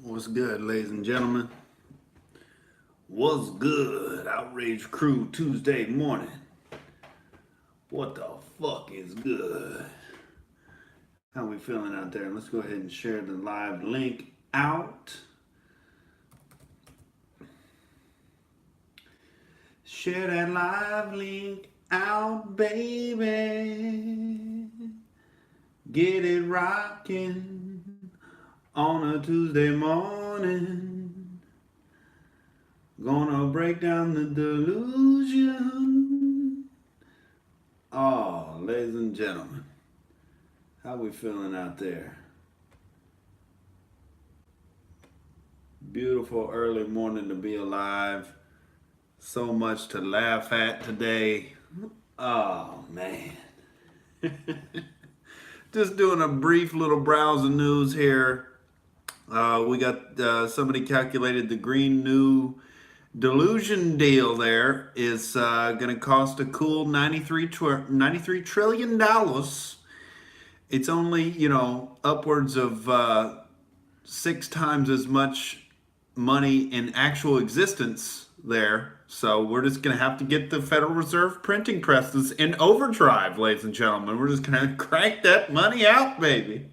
What's good, ladies and gentlemen? What's good? Outrage crew Tuesday morning. What the fuck is good? How we feeling out there? Let's go ahead and share the live link out. Share that live link out, baby. Get it rocking on a Tuesday morning. Gonna break down the delusion. Oh, ladies and gentlemen, how we feeling out there? Beautiful early morning to be alive. So much to laugh at today. Oh, man. Just doing a brief little browse of news here. We got somebody calculated the green new Delusion deal there is going to cost a cool $93 trillion. It's only, upwards of 6 times as much money in actual existence there. So we're just going to have to get the Federal Reserve printing presses in overdrive, ladies and gentlemen. We're just going to crank that money out, baby.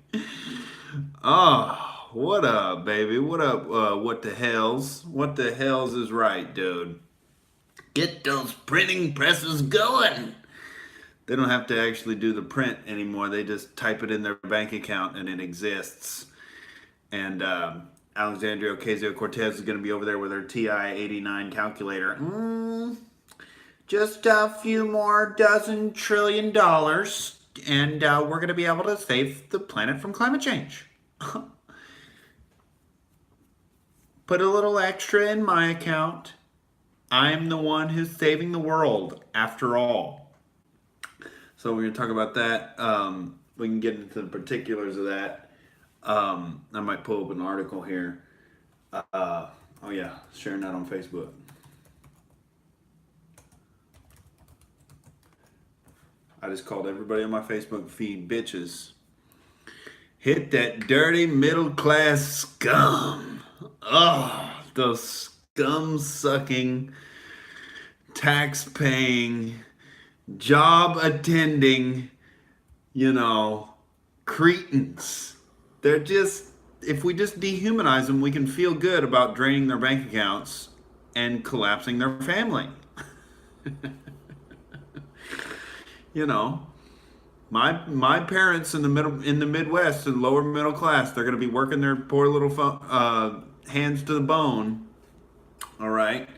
Oh. What up, baby? What up? What the hells? What the hells is right, dude? Get those printing presses going. They don't have to actually do the print anymore. They just type it in their bank account and it exists. And Alexandria Ocasio-Cortez is going to be over there with her TI-89 calculator. Just a few more dozen $1 trillion, and we're going to be able to save the planet from climate change. Put a little extra in my account. I'm the one who's saving the world, after all. So we're going to talk about that. We can get into the particulars of that. I might pull up an article here. Oh yeah, sharing that on Facebook. I just called everybody on my Facebook feed bitches. Hit that dirty middle class scum. Oh, those scum-sucking, tax-paying, job-attending, cretins. They're just, if we just dehumanize them, we can feel good about draining their bank accounts and collapsing their family. My parents in the Midwest, in lower middle class, they're going to be working their poor little hands to the bone, all right,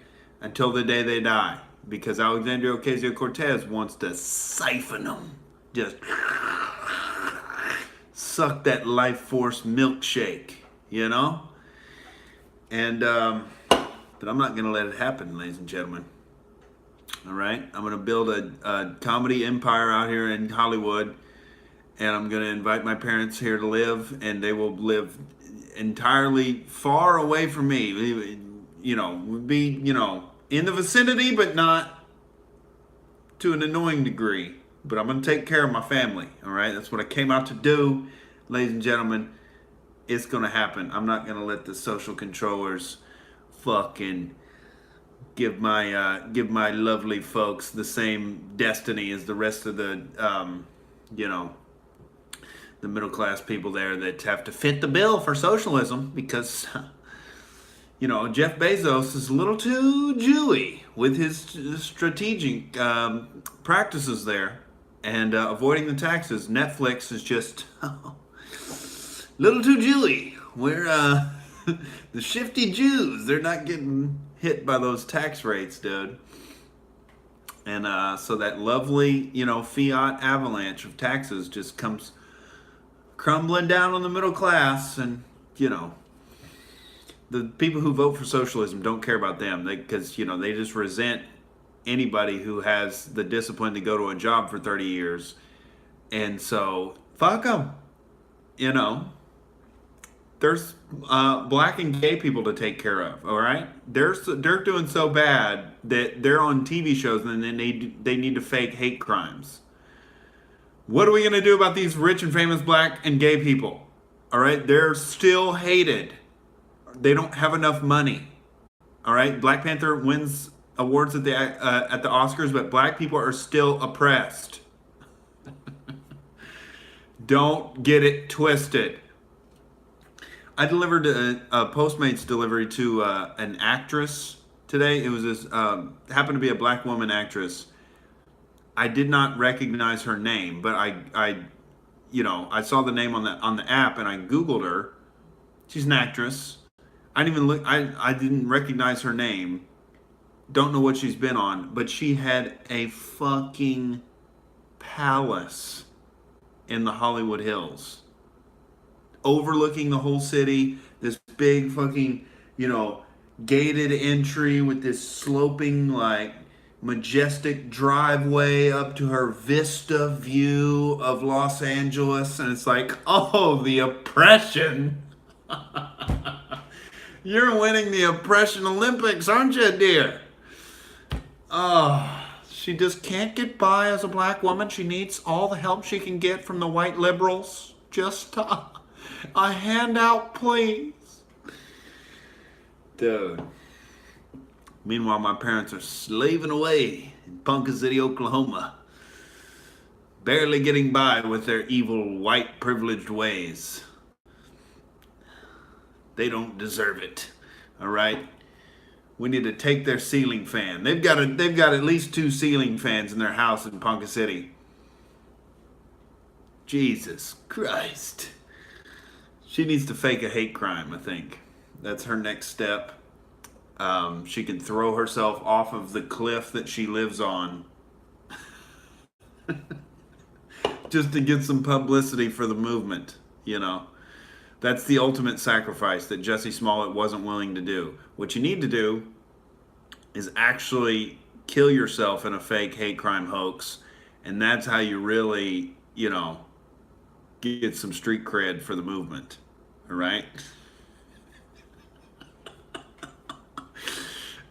until the day they die, because Alexandria Ocasio-Cortez wants to siphon them, just suck that life force milkshake, and but I'm not going to let it happen, ladies and gentlemen. All right, I'm going to build a comedy empire out here in Hollywood, and I'm going to invite my parents here to live, and they will live entirely far away from me. Would be, in the vicinity, but not to an annoying degree. But I'm going to take care of my family, all right? That's what I came out to do, ladies and gentlemen. It's going to happen. I'm not going to let the social controllers fucking give my lovely folks the same destiny as the rest of the the middle class people there that have to fit the bill for socialism, because Jeff Bezos is a little too Jewy with his strategic practices there, and avoiding the taxes. Netflix is just a little too Jewy. We're the shifty Jews. They're not getting hit by those tax rates, dude. And so that lovely, fiat avalanche of taxes just comes crumbling down on the middle class. And, the people who vote for socialism don't care about them, because, they just resent anybody who has the discipline to go to a job for 30 years. And so, fuck them, There's black and gay people to take care of, all right? They're doing so bad that they're on TV shows, and then they need to fake hate crimes. What are we going to do about these rich and famous black and gay people? All right? They're still hated. They don't have enough money. All right, Black Panther wins awards at the Oscars, but black people are still oppressed. Don't get it twisted. I delivered a Postmates delivery to an actress today. It was this happened to be a black woman actress. I did not recognize her name, but I saw the name on the app and I Googled her. She's an actress. I didn't even look. I didn't recognize her name. Don't know what she's been on, but she had a fucking palace in the Hollywood Hills, overlooking the whole city. This big fucking, gated entry with this sloping, like, majestic driveway up to her vista view of Los Angeles. And it's like, oh, the oppression. You're winning the oppression Olympics, aren't you, dear? Oh, she just can't get by as a black woman. She needs all the help she can get from the white liberals. Just a handout, please. Dude. Meanwhile, my parents are slaving away in Ponca City, Oklahoma, barely getting by with their evil white privileged ways. They don't deserve it. All right? We need to take their ceiling fan. They've got at least 2 ceiling fans in their house in Ponca City. Jesus Christ. She needs to fake a hate crime, I think. That's her next step. She can throw herself off of the cliff that she lives on just to get some publicity for the movement, That's the ultimate sacrifice that Jussie Smollett wasn't willing to do. What you need to do is actually kill yourself in a fake hate crime hoax, and that's how you really, get some street cred for the movement. All right?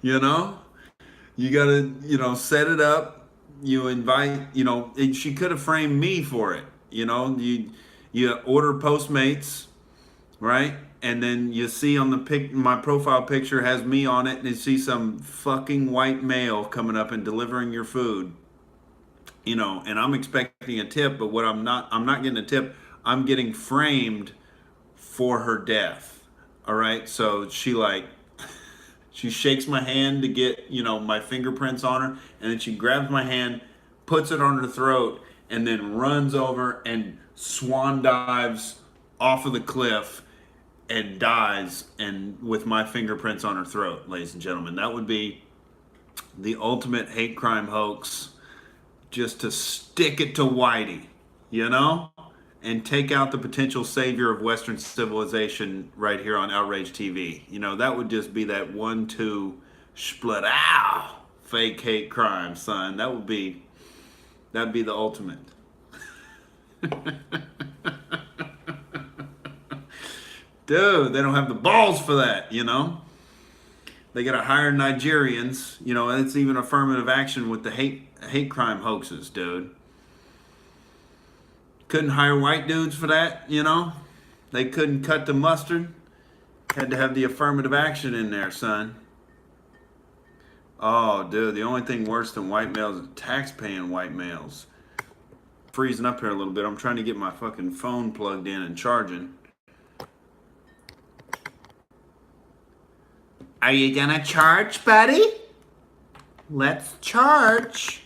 You gotta, set it up. You invite, she could have framed me for it. You order Postmates, right? And then you see on the my profile picture has me on it, and you see some fucking white male coming up and delivering your food. And I'm expecting a tip, but I'm not getting a tip. I'm getting framed for her death. All right? So she shakes my hand to get, my fingerprints on her, and then she grabs my hand, puts it on her throat, and then runs over and swan dives off of the cliff and dies, and with my fingerprints on her throat, ladies and gentlemen. That would be the ultimate hate crime hoax, just to stick it to Whitey, and take out the potential savior of Western civilization right here on Outrage TV. That would just be that 1-2 split ow fake hate crime, son. That'd be the ultimate. Dude, they don't have the balls for that, They gotta hire Nigerians, and it's even affirmative action with the hate crime hoaxes, dude. Couldn't hire white dudes for that, They couldn't cut the mustard. Had to have the affirmative action in there, son. Oh, dude, the only thing worse than white males is tax-paying white males. Freezing up here a little bit. I'm trying to get my fucking phone plugged in and charging. Are you gonna charge, buddy? Let's charge.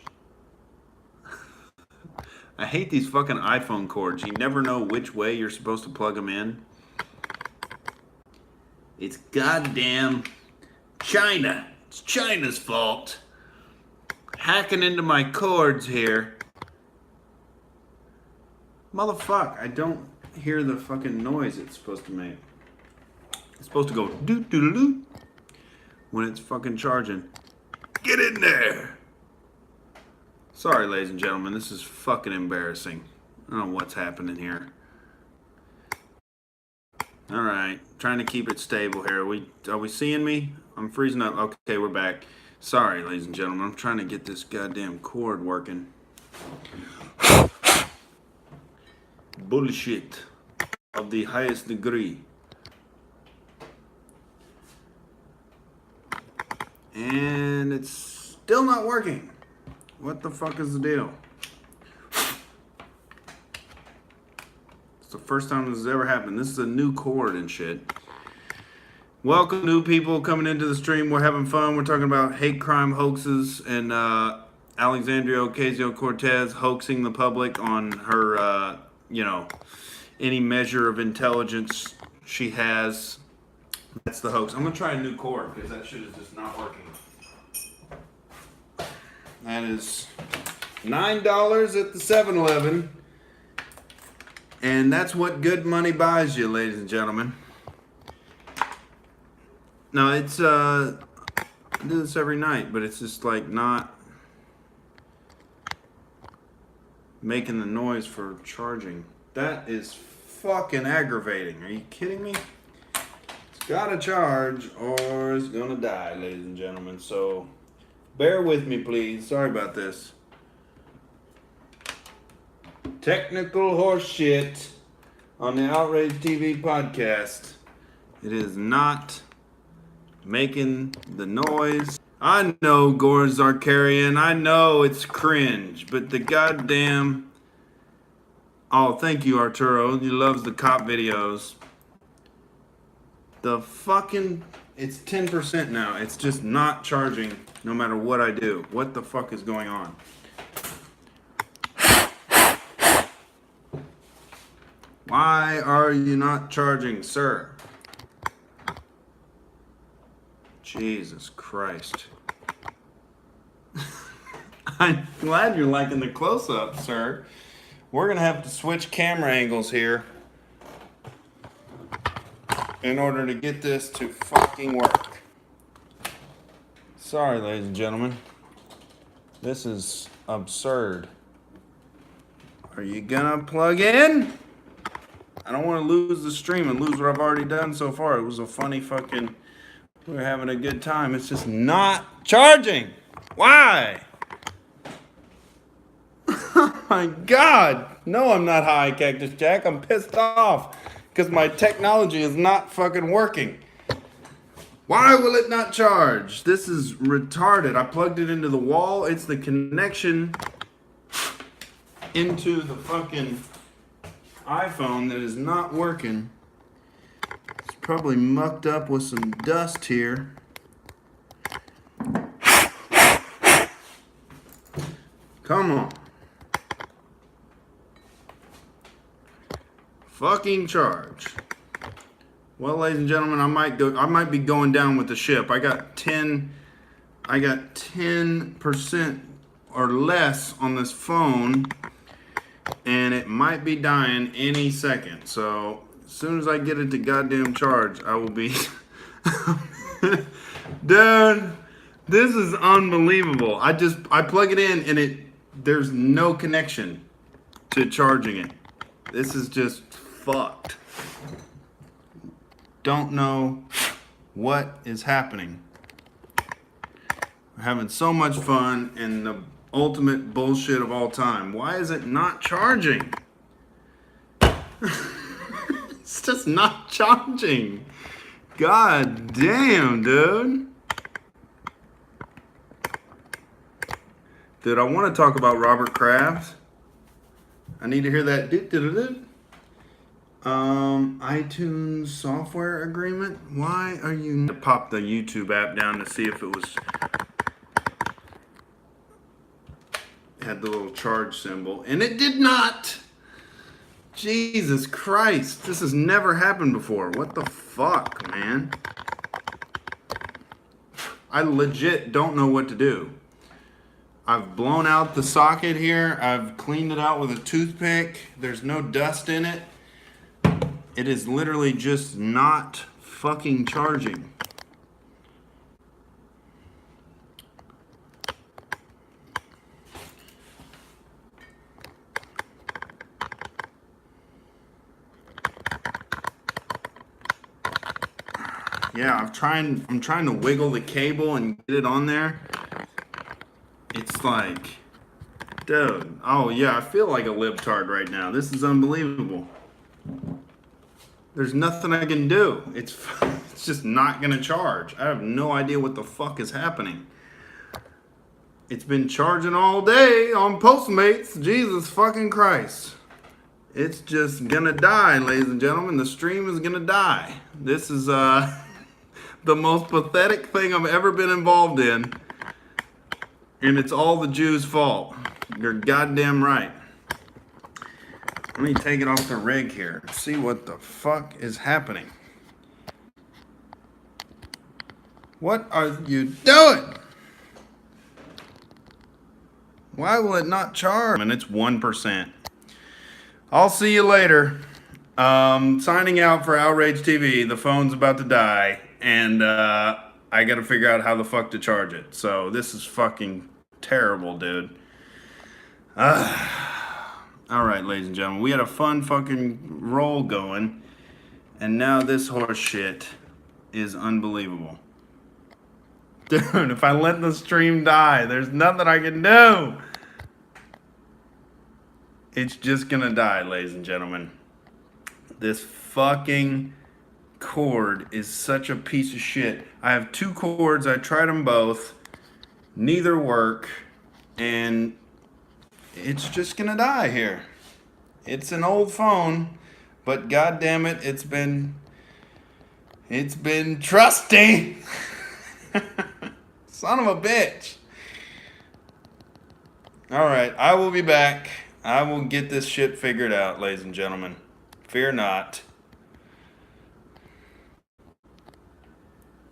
I hate these fucking iPhone cords. You never know which way you're supposed to plug them in. It's goddamn China. It's China's fault. Hacking into my cords here. Motherfuck, I don't hear the fucking noise it's supposed to make. It's supposed to go doo-doo-doo-doo when it's fucking charging. Get in there! Sorry, ladies and gentlemen, this is fucking embarrassing. I don't know what's happening here. Alright, trying to keep it stable here. Are we seeing me? I'm freezing up. Okay, we're back. Sorry, ladies and gentlemen, I'm trying to get this goddamn cord working. Bullshit of the highest degree. and it's still not working. What the fuck is the deal? It's the first time this has ever happened. This is a new cord and shit. Welcome, new people coming into the stream. We're having fun. We're talking about hate crime hoaxes and Alexandria Ocasio-Cortez hoaxing the public on her, any measure of intelligence she has. That's the hoax. I'm going to try a new cord because that shit is just not working. That is $9 at the 7-Eleven. And that's what good money buys you, ladies and gentlemen. No, it's, I do this every night, but it's just like not making the noise for charging. That is fucking aggravating. Are you kidding me? It's gotta charge or it's gonna die, ladies and gentlemen. So bear with me, please. Sorry about this. Technical horse shit on the Outrage TV podcast. It is not making the noise. I know Gore's Zarkarian. I know it's cringe, but the goddamn... Oh, thank you, Arturo. He loves the cop videos. The fucking... It's 10% now. It's just not charging no matter what I do. What the fuck is going on? Why are you not charging, sir? Jesus Christ. I'm glad you're liking the close-up, sir. We're going to have to switch camera angles here in order to get this to fucking work. Sorry, ladies and gentlemen. This is absurd. Are you going to plug in? I don't want to lose the stream and lose what I've already done so far. It was a funny fucking... We were having a good time. It's just not charging. Why? Oh my God. No, I'm not high, Cactus Jack. I'm pissed off because my technology is not fucking working. Why will it not charge? This is retarded. I plugged it into the wall. It's the connection into the fucking iPhone that is not working. Probably mucked up with some dust here. Come on. Fucking charge. Well, ladies and gentlemen, I might be going down with the ship. I got 10% or less on this phone, and it might be dying any second. So as soon as I get it to goddamn charge, I will be... Dude, this is unbelievable. I plug it in and there's no connection to charging it. This is just fucked. Don't know what is happening. We're having so much fun and the ultimate bullshit of all time. Why is it not charging? It's just not charging. God damn, dude. Dude, I want to talk about Robert Kraft. I need to hear that. iTunes software agreement. Why are you... Pop the YouTube app down to see if it was... Had the little charge symbol. And it did not. Jesus Christ. This has never happened before. What the fuck, man? I legit don't know what to do. I've blown out the socket here. I've cleaned it out with a toothpick. There's no dust in it. It is literally just not fucking charging. Yeah, I'm trying to wiggle the cable and get it on there. It's like, dude, oh yeah, I feel like a libtard right now. This is unbelievable. There's nothing I can do. It's It's just not gonna charge. I have no idea what the fuck is happening. It's been charging all day on Postmates. Jesus fucking Christ. It's just gonna die, ladies and gentlemen. The stream is gonna die. This is the most pathetic thing I've ever been involved in. And it's all the Jews' fault. You're goddamn right. Let me take it off the rig here. See what the fuck is happening. What are you doing? Why will it not charge? And it's 1%. I'll see you later. Signing out for Outrage TV. The phone's about to die. And I gotta figure out how the fuck to charge it. So this is fucking terrible, dude. Alright, ladies and gentlemen. We had a fun fucking roll going. And now this horse shit is unbelievable. Dude, if I let the stream die, there's nothing I can do. It's just gonna die, ladies and gentlemen. This fucking cord is such a piece of shit. I have 2 cords. I tried them both. Neither work. And it's just gonna die here. It's an old phone, but god damn it, it's been trusty. Son of a bitch. Alright, I will be back. I will get this shit figured out, ladies and gentlemen. Fear not.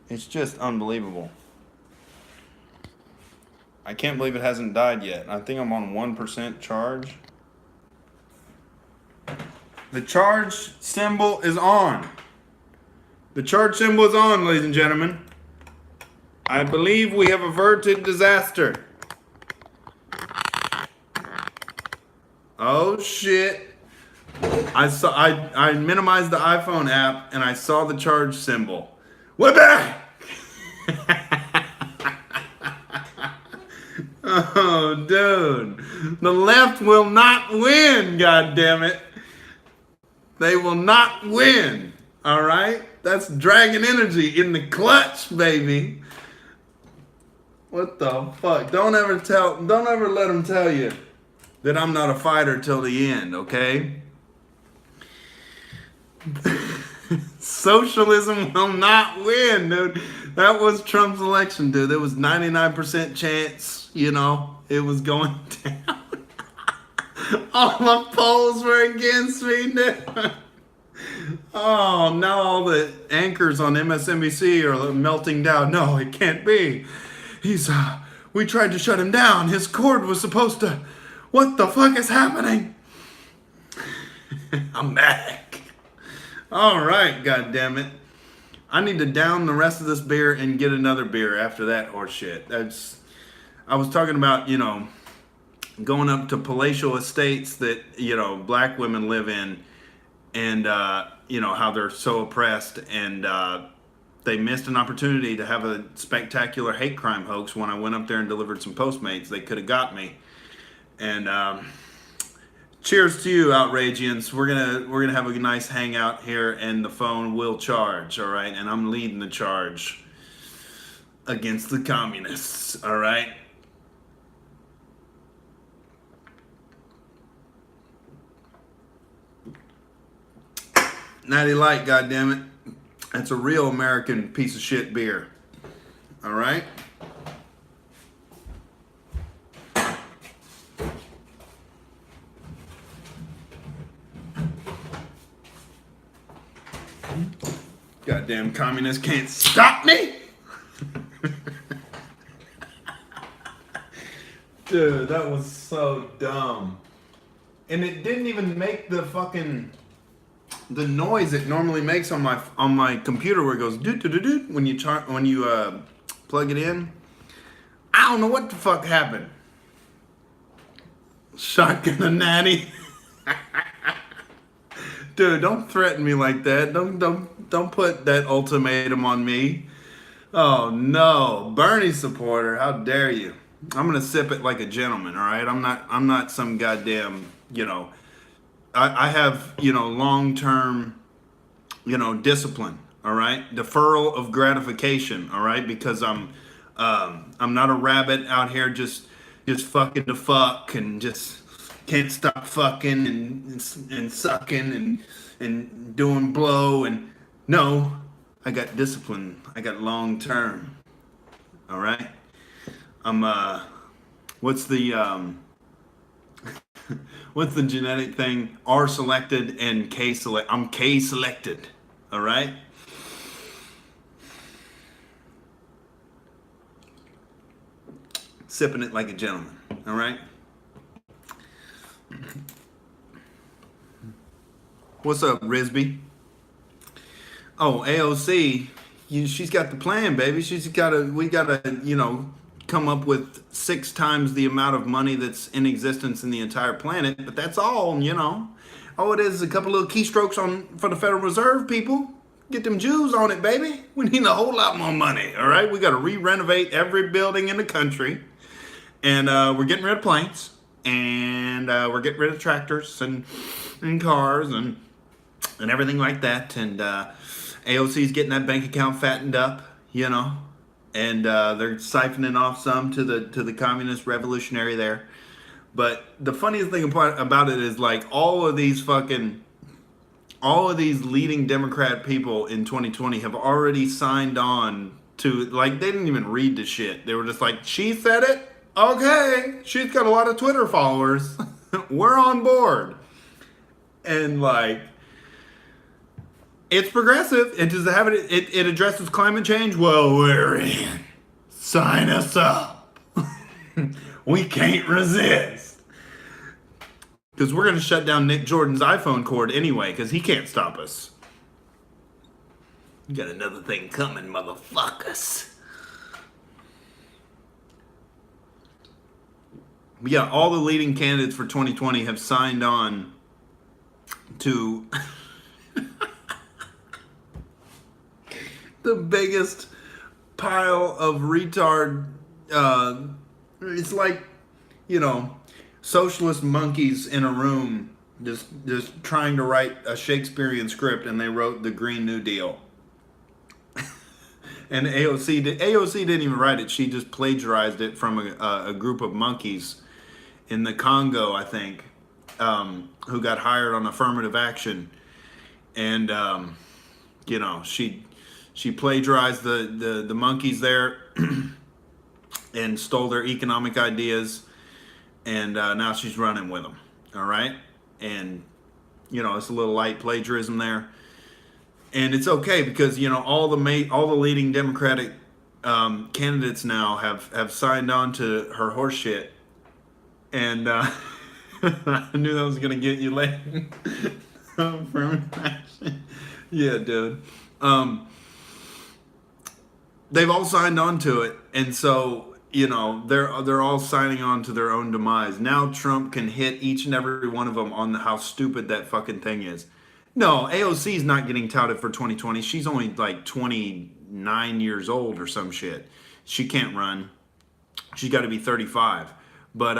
It's just unbelievable. I can't believe it hasn't died yet. I think I'm on 1% charge. The charge symbol is on. The charge symbol is on, ladies and gentlemen. I believe we have averted disaster. Oh shit. I minimized the iPhone app and I saw the charge symbol. We're back! Oh dude. The left will not win, god damn it. They will not win. Alright? That's dragon energy in the clutch, baby. What the fuck? Don't ever let them tell you that I'm not a fighter till the end, okay? Socialism will not win, dude. That was Trump's election, dude. There was 99% chance, you know, it was going down. All the polls were against me, dude. Oh, now all the anchors on MSNBC are melting down. No, it can't be. We tried to shut him down. His cord was supposed to... What the fuck is happening? I'm back. All right, goddammit. I need to down the rest of this beer and get another beer after that horse shit. I was talking about, you know, going up to palatial estates that, you know, black women live in and, you know, how they're so oppressed and, they missed an opportunity to have a spectacular hate crime hoax when I went up there and delivered some Postmates. They could have got me. And cheers to you, Outragians. We're gonna have a nice hangout here, and the phone will charge. All right, and I'm leading the charge against the communists. All right. Natty Light, goddammit. That's a real American piece of shit beer. All right? Goddamn communists can't stop me! Dude, that was so dumb. And it didn't even make the fucking... the noise it normally makes on my computer where it goes doo doo doo doo when you plug it in. I don't know what the fuck happened. Shotgun a natty. Dude, don't threaten me like that. Don't put that ultimatum on me. Oh no, Bernie supporter, how dare you? I'm gonna sip it like a gentleman, all right? I'm not some goddamn, you know. I have, you know, long-term, you know, discipline. all right? Deferral of gratification, all right? Because I'm not a rabbit out here just fucking to fuck and just can't stop fucking and sucking and doing blow and no, I got discipline. I got long term. All right. I'm what's the what's the genetic thing? R selected and K select. I'm K selected. All right. Sipping it like a gentleman. All right. What's up, Risby? Oh, AOC, she's got the plan, baby. We gotta, come up with 6 times the amount of money that's in existence in the entire planet. But that's all. All it is a couple little keystrokes for the Federal Reserve people. Get them Jews on it, baby. We need a whole lot more money. All right, we got to re-renovate every building in the country, and we're getting rid of planes, and we're getting rid of tractors and cars and everything like that. And AOC's getting that bank account fattened up, and they're siphoning off some to the communist revolutionary there. But the funniest thing about it is like all of these leading Democrat people in 2020 have already signed on to, like, they didn't even read the shit. They were just like, she said it? Okay. She's got a lot of Twitter followers. We're on board. And like, it's progressive. It addresses climate change. Well, we're in. Sign us up. We can't resist. Because we're going to shut down Nick Jordan's iPhone cord anyway, because he can't stop us. You got another thing coming, motherfuckers. But yeah, all the leading candidates for 2020 have signed on to the biggest pile of retard. It's like, socialist monkeys in a room just trying to write a Shakespearean script, and they wrote the Green New Deal. And AOC didn't even write it. She just plagiarized it from a group of monkeys in the Congo, I think, who got hired on affirmative action. And, she plagiarized the monkeys there and stole their economic ideas. And now she's running with them, all right? And, it's a little light plagiarism there. And it's okay because, all the leading Democratic candidates now have signed on to her horse shit. And I knew that was going to get you late. Yeah, dude. They've all signed on to it. And so, they're all signing on to their own demise. Now Trump can hit each and every one of them on how stupid that fucking thing is. No, AOC's not getting touted for 2020. She's only like 29 years old or some shit. She can't run. She's got to be 35. But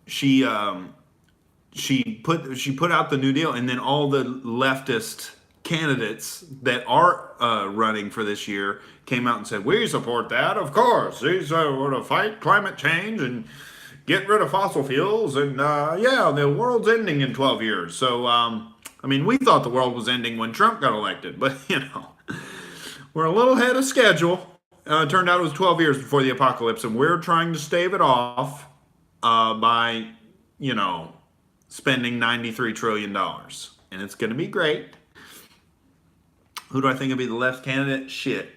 she put out the New Deal, and then all the leftist candidates that are running for this year came out and said, we support that, of course. These want to fight climate change and get rid of fossil fuels. And the world's ending in 12 years. So, we thought the world was ending when Trump got elected. But, we're a little ahead of schedule. It turned out it was 12 years before the apocalypse. And we're trying to stave it off by, spending $93 trillion. And it's going to be great. Who do I think will be the left candidate? Shit.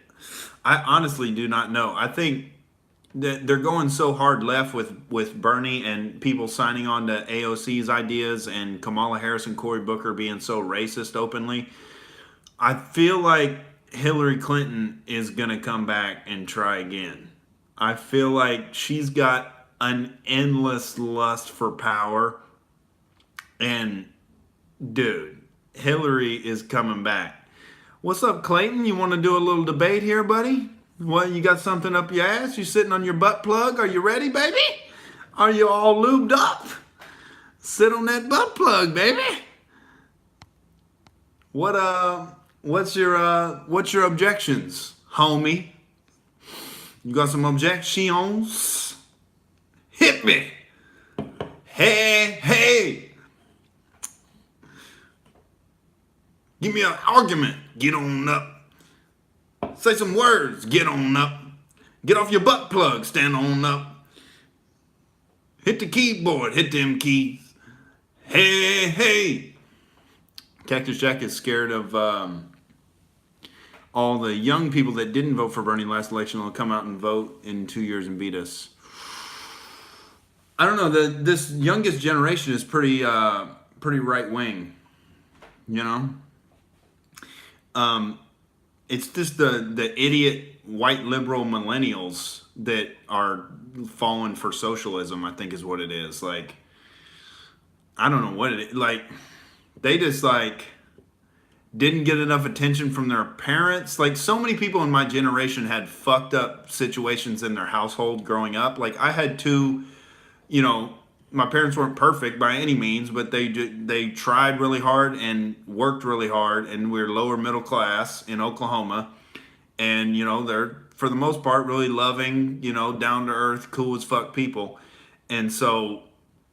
I honestly do not know. I think that they're going so hard left with Bernie and people signing on to AOC's ideas and Kamala Harris and Cory Booker being so racist openly. I feel like Hillary Clinton is going to come back and try again. I feel like she's got an endless lust for power. And, dude, Hillary is coming back. What's up, Clayton? You want to do a little debate here, buddy? What, you got something up your ass? You sitting on your butt plug? Are you ready, baby? Are you all lubed up? Sit on that butt plug, baby. What what's your objections, homie? You got some objections? Hit me. Hey, hey. Give me an argument. Get on up. Say some words. Get on up. Get off your butt plug. Stand on up. Hit the keyboard. Hit them keys. Hey, hey. Cactus Jack is scared of all the young people that didn't vote for Bernie last election will come out and vote in 2 years and beat us. I don't know. This youngest generation is pretty right wing. You know. It's just the idiot white liberal millennials that are falling for socialism, I think is what it is. Like, I don't know what it is. Like, they just like didn't get enough attention from their parents. Like, so many people in my generation had fucked up situations in their household growing up. Like, I had two, you know, my parents weren't perfect by any means, but they tried really hard and worked really hard, and we're lower middle class in Oklahoma, and you know they're for the most part really loving, you know, down to earth, cool as fuck people, and so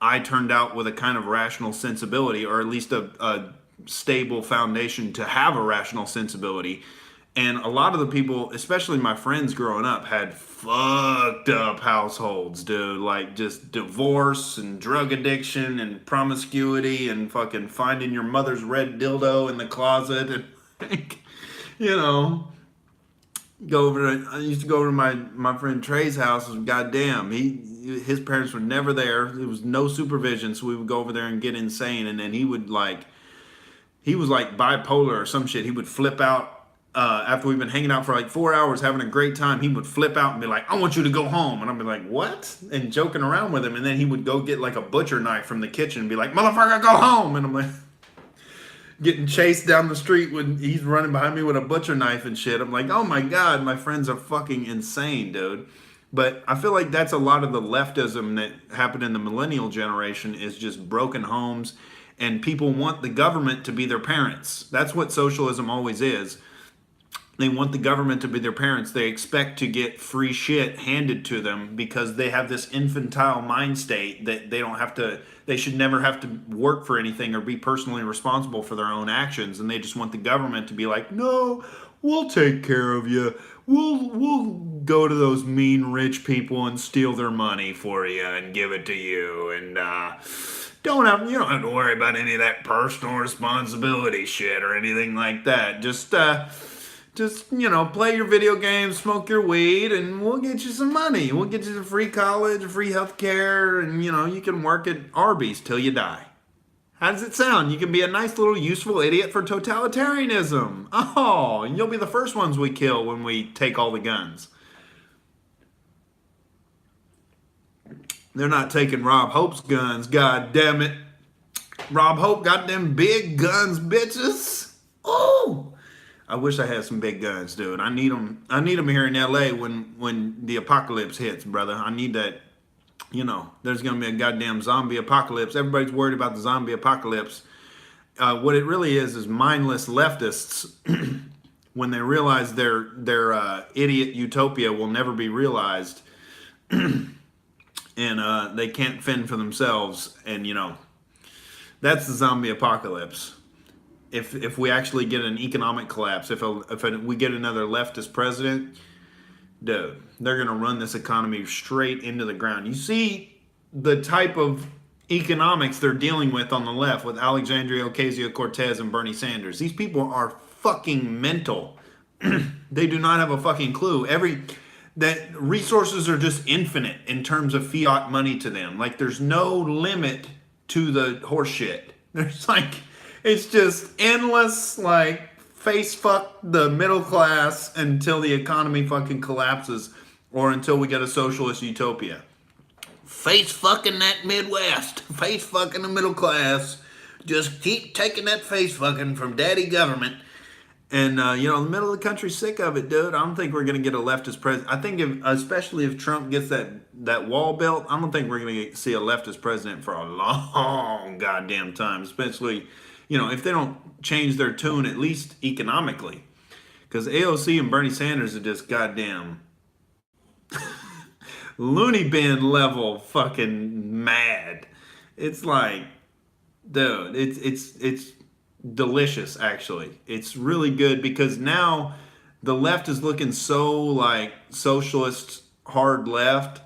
I turned out with a kind of rational sensibility, or at least a stable foundation to have a rational sensibility. And a lot of the people, especially my friends growing up, had fucked up households, dude. Like just divorce and drug addiction and promiscuity and fucking finding your mother's red dildo in the closet. And, you know, I used to go over to my friend Trey's house. And goddamn, his parents were never there. There was no supervision. So we would go over there and get insane. And then he was like bipolar or some shit. He would flip out. After we've been hanging out for like 4 hours having a great time, he would flip out and be like, I want you to go home. And I'd be like, what? And joking around with him. And then he would go get like a butcher knife from the kitchen and be like, motherfucker, go home. And I'm like, getting chased down the street when he's running behind me with a butcher knife and shit. I'm like, oh my God, my friends are fucking insane, dude. But I feel like that's a lot of the leftism that happened in the millennial generation is just broken homes, and people want the government to be their parents. That's what socialism always is. They want the government to be their parents. They expect to get free shit handed to them because they have this infantile mind state that they should never have to work for anything or be personally responsible for their own actions. And they just want the government to be like, no, we'll take care of you. We'll go to those mean rich people and steal their money for you and give it to you. And, you don't have to worry about any of that personal responsibility shit or anything like that. Just play your video games, smoke your weed, and we'll get you some money. We'll get you some free college, free health care, and, you can work at Arby's till you die. How does it sound? You can be a nice little useful idiot for totalitarianism. Oh, and you'll be the first ones we kill when we take all the guns. They're not taking Rob Hope's guns, god damn it. Rob Hope got them big guns, bitches. Oh! I wish I had some big guns, dude. I need them here in LA when the apocalypse hits, brother. I need that. There's going to be a goddamn zombie apocalypse. Everybody's worried about the zombie apocalypse. What it really is mindless leftists when they realize their idiot utopia will never be realized and they can't fend for themselves. And, that's the zombie apocalypse. If we actually get an economic collapse, if we get another leftist president, dude, they're going to run this economy straight into the ground. You see the type of economics they're dealing with on the left with Alexandria Ocasio-Cortez and Bernie Sanders. These people are fucking mental. They do not have a fucking clue. That resources are just infinite in terms of fiat money to them. Like, there's no limit to the horse shit. There's it's just endless, face fuck the middle class until the economy fucking collapses or until we get a socialist utopia. Face fucking that Midwest. Face fucking the middle class. Just keep taking that face fucking from daddy government. And, the middle of the country's sick of it, dude. I don't think we're going to get a leftist president. I think especially if Trump gets that wall built, I don't think we're going to see a leftist president for a long goddamn time, especially if they don't change their tune, at least economically. Because AOC and Bernie Sanders are just goddamn loony bin level fucking mad. It's like, dude, it's delicious actually. It's really good because now the left is looking so like socialist hard left.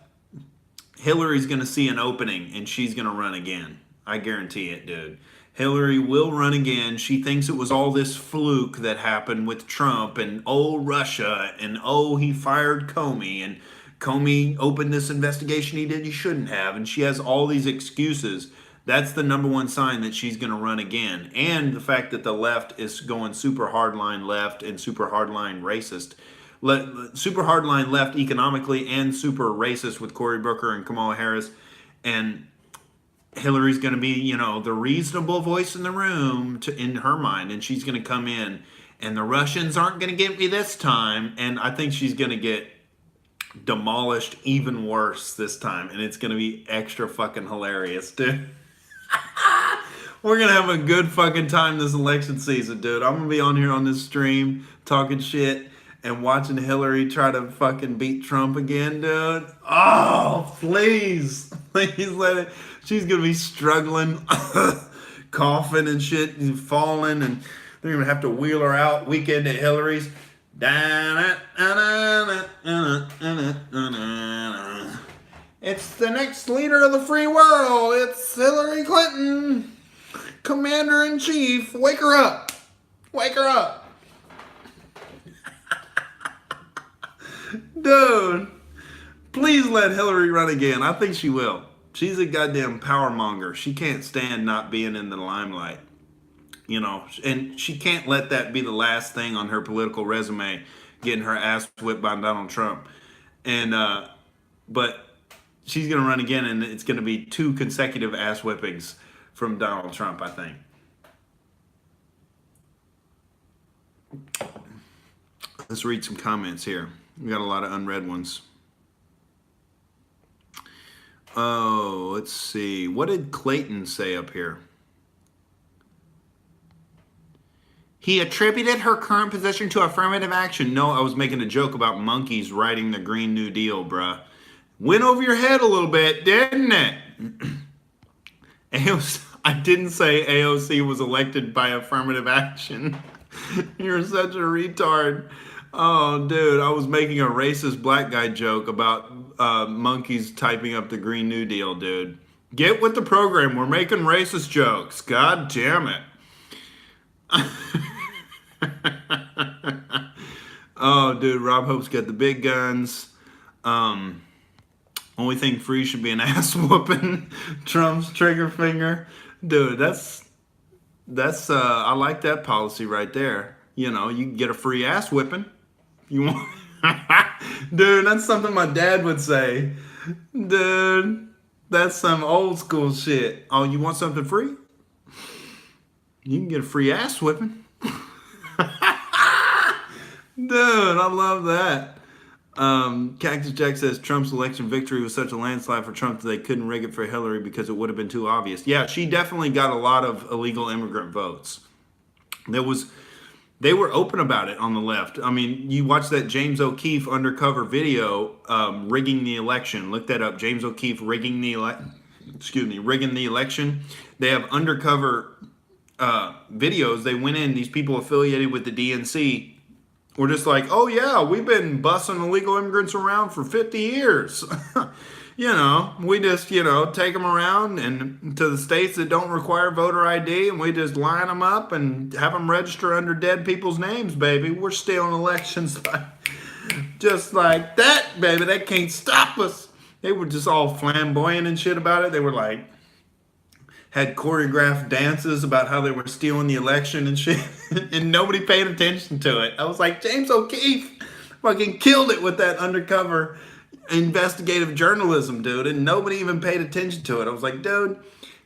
Hillary's going to see an opening and she's going to run again. I guarantee it, dude. Hillary will run again. She thinks it was all this fluke that happened with Trump and oh, Russia and oh, he fired Comey and Comey opened this investigation he shouldn't have. And she has all these excuses. That's the number one sign that she's going to run again. And the fact that the left is going super hardline left and super hardline racist. Super hardline left economically and super racist with Cory Booker and Kamala Harris. And Hillary's going to be, the reasonable voice in the room in her mind. And she's going to come in. And the Russians aren't going to get me this time. And I think she's going to get demolished even worse this time. And it's going to be extra fucking hilarious, dude. We're going to have a good fucking time this election season, dude. I'm going to be on here on this stream talking shit and watching Hillary try to fucking beat Trump again, dude. Oh, please. Please let it. She's going to be struggling, coughing and shit, and falling, and they're going to have to wheel her out weekend at Hillary's. It's the next leader of the free world. It's Hillary Clinton, Commander-in-Chief. Wake her up. Wake her up. Dude, please let Hillary run again. I think she will. She's a goddamn power monger. She can't stand not being in the limelight. And she can't let that be the last thing on her political resume, getting her ass whipped by Donald Trump. But she's going to run again, and it's going to be 2 consecutive ass whippings from Donald Trump, I think. Let's read some comments here. We got a lot of unread ones. Oh, let's see. What did Clayton say up here? He attributed her current position to affirmative action. No, I was making a joke about monkeys writing the Green New Deal, bruh. Went over your head a little bit, didn't it? I didn't say AOC was elected by affirmative action. You're such a retard. Oh, dude, I was making a racist black guy joke about monkeys typing up the Green New Deal, dude. Get with the program. We're making racist jokes. God damn it. Oh, dude, Rob Hope's got the big guns. Only thing free should be an ass whooping. Trump's trigger finger. Dude, that's I like that policy right there. You can get a free ass whipping. You want Dude, that's something my dad would say. Dude, that's some old school shit. Oh, you want something free? You can get a free ass whipping. Dude, I love that. Cactus Jack says Trump's election victory was such a landslide for Trump that they couldn't rig it for Hillary because it would have been too obvious. Yeah, she definitely got a lot of illegal immigrant votes. They were open about it on the left. I mean, you watch that James O'Keefe undercover video rigging the election. Look that up. James O'Keefe rigging the election. They have undercover videos. They went in, these people affiliated with the DNC were just like, oh yeah, we've been bussing illegal immigrants around for 50 years. We just, take them around and to the states that don't require voter ID, and we just line them up and have them register under dead people's names, baby. We're stealing elections just like that, baby. They can't stop us. They were just all flamboyant and shit about it. They were like, had choreographed dances about how they were stealing the election and shit, and nobody paid attention to it. I was like, James O'Keefe fucking killed it with that undercover investigative journalism, dude, and nobody even paid attention to it. I was like, dude,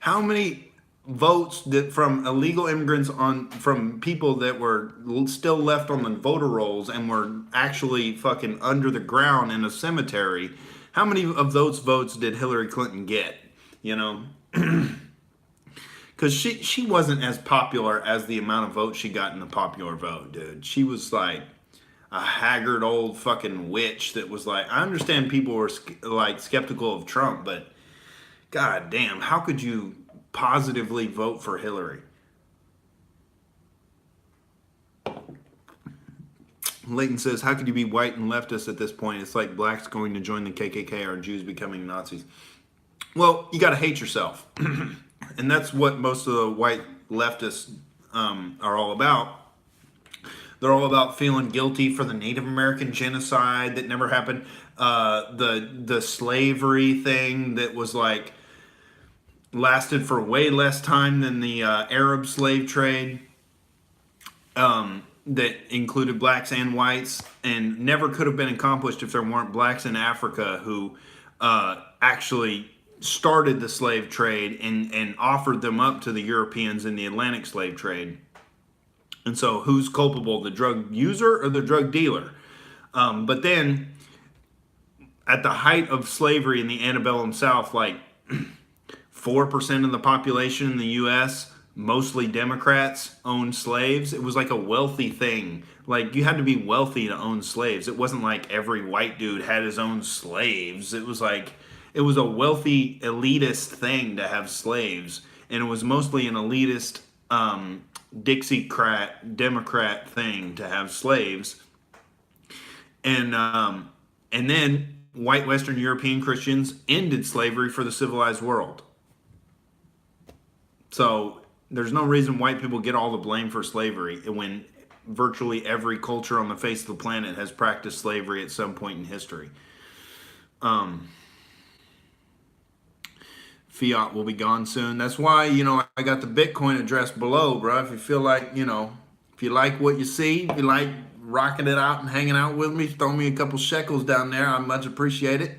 how many votes from illegal immigrants from people that were still left on the voter rolls and were actually fucking under the ground in a cemetery? How many of those votes did Hillary Clinton get? because she wasn't as popular as the amount of votes she got in the popular vote, dude. She was like a haggard old fucking witch that was like, I understand people were like skeptical of Trump, but god damn, how could you positively vote for Hillary? Leighton says, how could you be white and leftist at this point? It's like blacks going to join the KKK or Jews becoming Nazis. Well, you got to hate yourself. And that's what most of the white leftists are all about. They're all about feeling guilty for the Native American genocide that never happened. The slavery thing that was like lasted for way less time than the Arab slave trade. That included blacks and whites, and never could have been accomplished if there weren't blacks in Africa who actually started the slave trade and offered them up to the Europeans in the Atlantic slave trade. And so who's culpable, the drug user or the drug dealer? But then at the height of slavery in the antebellum South, like 4% of the population in the U.S., mostly Democrats, owned slaves. It was like a wealthy thing. Like, you had to be wealthy to own slaves. It wasn't like every white dude had his own slaves. It was like, it was a wealthy, elitist thing to have slaves. And it was mostly an elitist, Dixiecrat, Democrat thing to have slaves. And then white Western European Christians ended slavery for the civilized world. So there's no reason white people get all the blame for slavery when virtually every culture on the face of the planet has practiced slavery at some point in history. Fiat will be gone soon. That's why, I got the Bitcoin address below, bro. If you feel like, if you like what you see, if you like rocking it out and hanging out with me, throw me a couple shekels down there. I much appreciate it.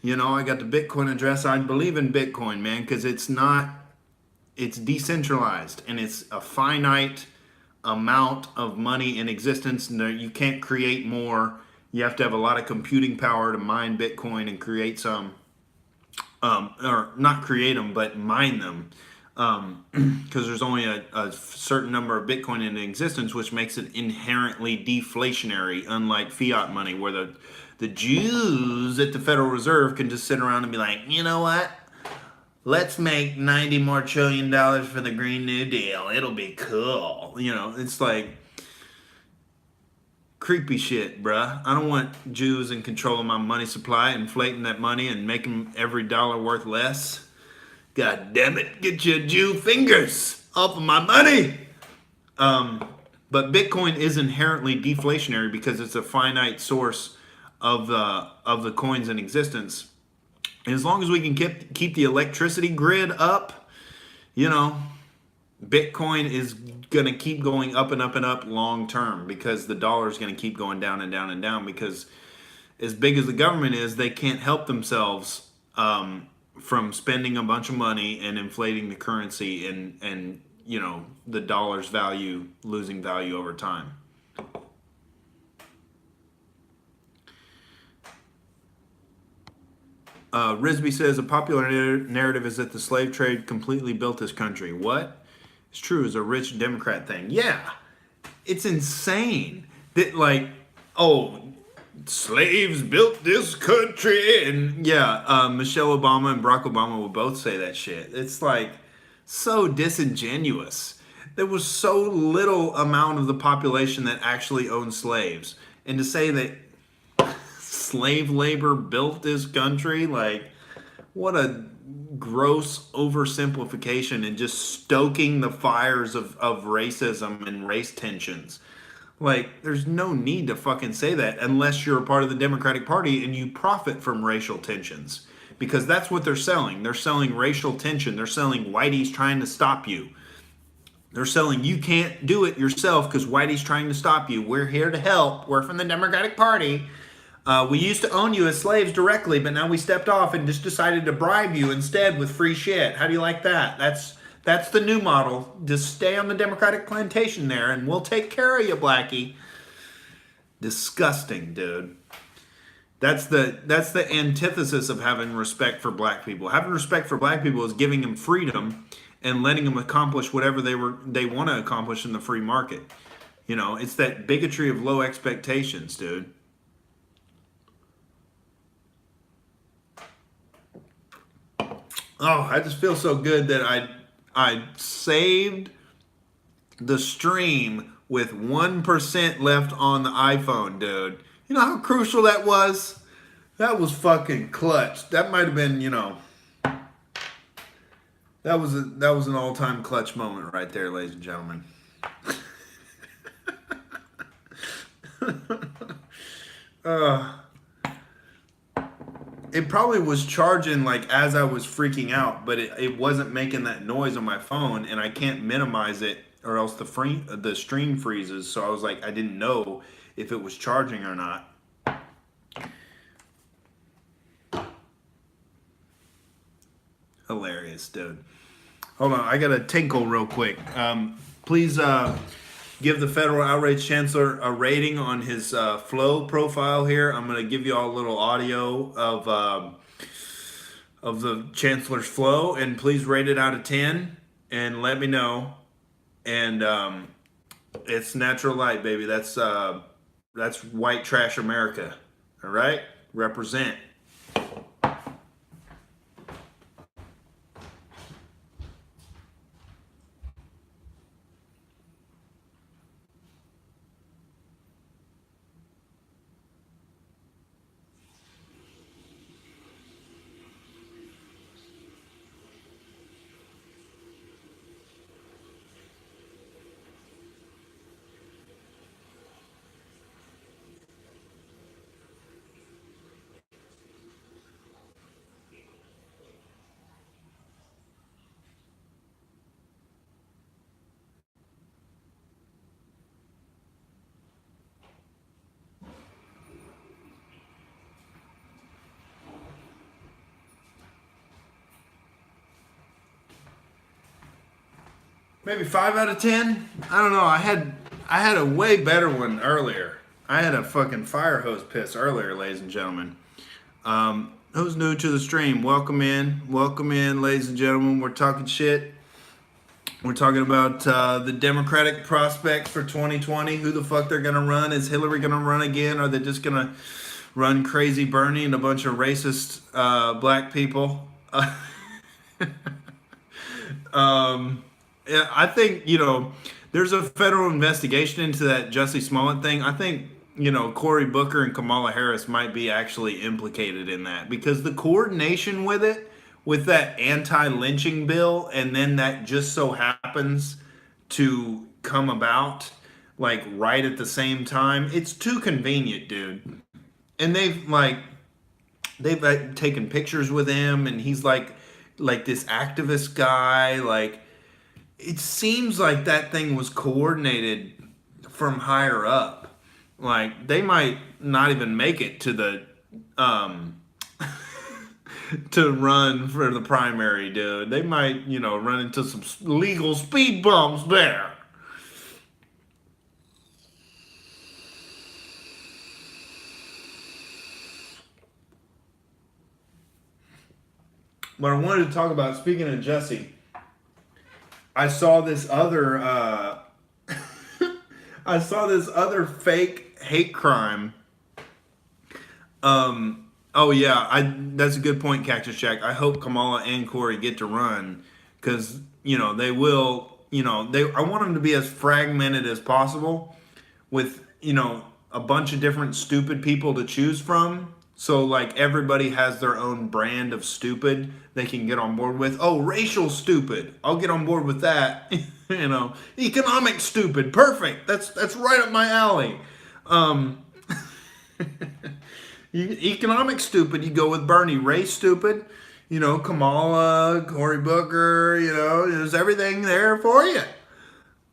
I got the Bitcoin address. I believe in Bitcoin, man, because it's decentralized and it's a finite amount of money in existence. You can't create more. You have to have a lot of computing power to mine Bitcoin and create some, or not create them, but mine them. Because there's only a certain number of Bitcoin in existence, which makes it inherently deflationary, unlike fiat money, where the Jews at the Federal Reserve can just sit around and be like, you know what? Let's make $90 more trillion for the Green New Deal. It'll be cool. It's like creepy shit, bruh. I don't want Jews in control of my money supply, inflating that money and making every dollar worth less. God damn it, get your Jew fingers off of my money. But Bitcoin is inherently deflationary because it's a finite source of the coins in existence. And as long as we can keep the electricity grid up, Bitcoin is going to keep going up and up and up long term, because the dollar is going to keep going down and down and down, because as big as the government is, they can't help themselves from spending a bunch of money and inflating the currency and the dollar's value losing value over time. Risby says a popular narrative is that the slave trade completely built this country. What? It's true. It's a rich Democrat thing. Yeah, it's insane that slaves built this country, and Michelle Obama and Barack Obama will both say that shit. It's like so disingenuous. There was so little amount of the population that actually owned slaves, and to say that slave labor built this country, like, what a gross oversimplification and just stoking the fires of racism and race tensions. Like, there's no need to fucking say that unless you're a part of the Democratic Party and you profit from racial tensions, because that's what they're selling. They're selling racial tension. They're selling Whitey's trying to stop you. They're selling you can't do it yourself because Whitey's trying to stop you. We're here to help. We're from the Democratic Party. We used to own you as slaves directly, but now we stepped off and just decided to bribe you instead with free shit. How do you like that? That's the new model. Just stay on the Democratic plantation there, and we'll take care of you, Blackie. Disgusting, dude. That's the antithesis of having respect for black people. Having respect for black people is giving them freedom and letting them accomplish whatever they want to accomplish in the free market. You know, it's that bigotry of low expectations, dude. Oh, I just feel so good that I saved the stream with 1% left on the iPhone, dude. You know how crucial that was? That was fucking clutch. That might have been, you know, that was an all-time clutch moment right there, ladies and gentlemen. It probably was charging like as I was freaking out, but it wasn't making that noise on my phone, and I can't minimize it or else the stream freezes. So I was like, I didn't know if it was charging or not. Hilarious, dude. Hold on, I gotta tinkle real quick. Please give the federal outrage chancellor a rating on his flow profile here. I'm gonna give you all a little audio of the chancellor's flow, and please rate it out of 10 and let me know. And it's natural light, baby. That's white trash America. All right, represent. Maybe 5 out of 10. I don't know. I had a way better one earlier. I had a fucking fire hose piss earlier, ladies and gentlemen. Who's new to the stream? Welcome in, ladies and gentlemen. We're talking shit. We're talking about the Democratic prospects for 2020. Who the fuck they're gonna run? Is Hillary gonna run again? Or are they just gonna run crazy Bernie and a bunch of racist black people? Yeah, I think, you know, there's a federal investigation into that Jussie Smollett thing. I think, you know, Cory Booker and Kamala Harris might be actually implicated in that because the coordination with it, with that anti-lynching bill, and then that just so happens to come about like right at the same time. It's too convenient, dude. And they've taken pictures with him, and he's like this activist guy, like. It seems like that thing was coordinated from higher up. Like they might not even make it to the to run for the primary, dude. They might, you know, run into some legal speed bumps there. But I wanted to talk about, speaking of Jussie, I saw this other I saw this other fake hate crime. Oh yeah, that's a good point, Cactus Jack. I hope Kamala and Cory get to run because you know they will. You know I want them to be as fragmented as possible, with you know a bunch of different stupid people to choose from. So like everybody has their own brand of stupid they can get on board with. Oh, racial stupid. I'll get on board with that. You know, economic stupid. Perfect. That's right up my alley. Economic stupid, you go with Bernie. Race stupid, you know, Kamala, Cory Booker, you know, there's everything there for you.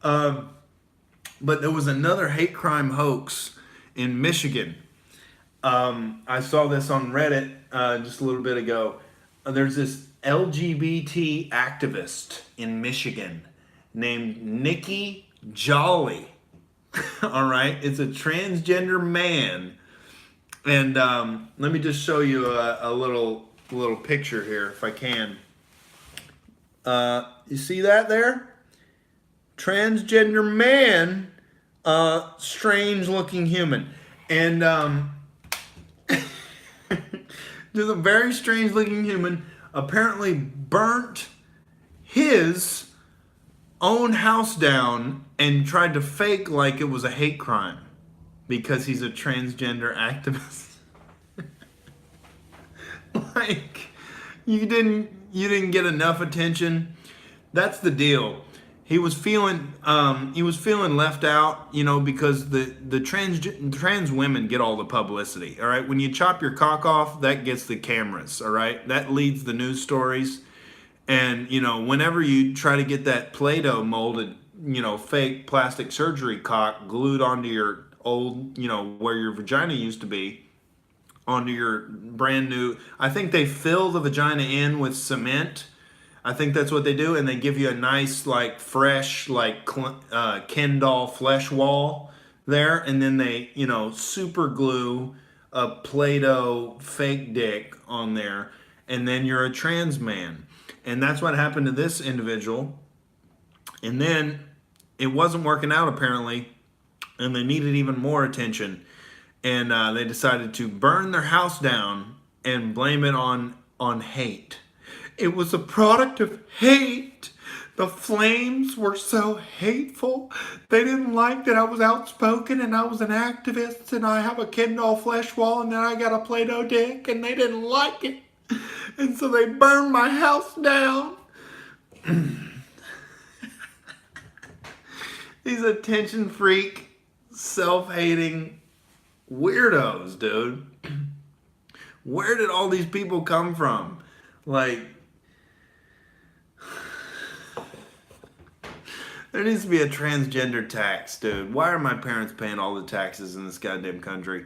But there was another hate crime hoax in Michigan. I saw this on Reddit just a little bit ago. There's this LGBT activist in Michigan named Nikki Jolly. All right, it's a transgender man, and let me just show you a little picture here if I can. You see that there? Transgender man, strange looking human. And there's a very strange looking human apparently burnt his own house down and tried to fake like it was a hate crime because he's a transgender activist. Like, you didn't get enough attention. That's the deal. He was feeling left out, because the trans women get all the publicity. All right, when you chop your cock off, that gets the cameras. All right, that leads the news stories. And whenever you try to get that Play-Doh molded, fake plastic surgery cock glued onto your old, where your vagina used to be, onto your brand new, I think they fill the vagina in with cement. I think that's what they do, and they give you a nice, like, fresh, like, Ken doll flesh wall there, and then they, super glue a Play-Doh fake dick on there, and then you're a trans man. And that's what happened to this individual. And then it wasn't working out, apparently, and they needed even more attention. And they decided to burn their house down and blame it on hate. It was a product of hate. The flames were so hateful. They didn't like that I was outspoken and I was an activist and I have a Ken doll flesh wall and then I got a Play-Doh dick, and they didn't like it. And so they burned my house down. These attention freak, self-hating weirdos, dude. Where did all these people come from? Like, there needs to be a transgender tax, dude. Why are my parents paying all the taxes in this goddamn country?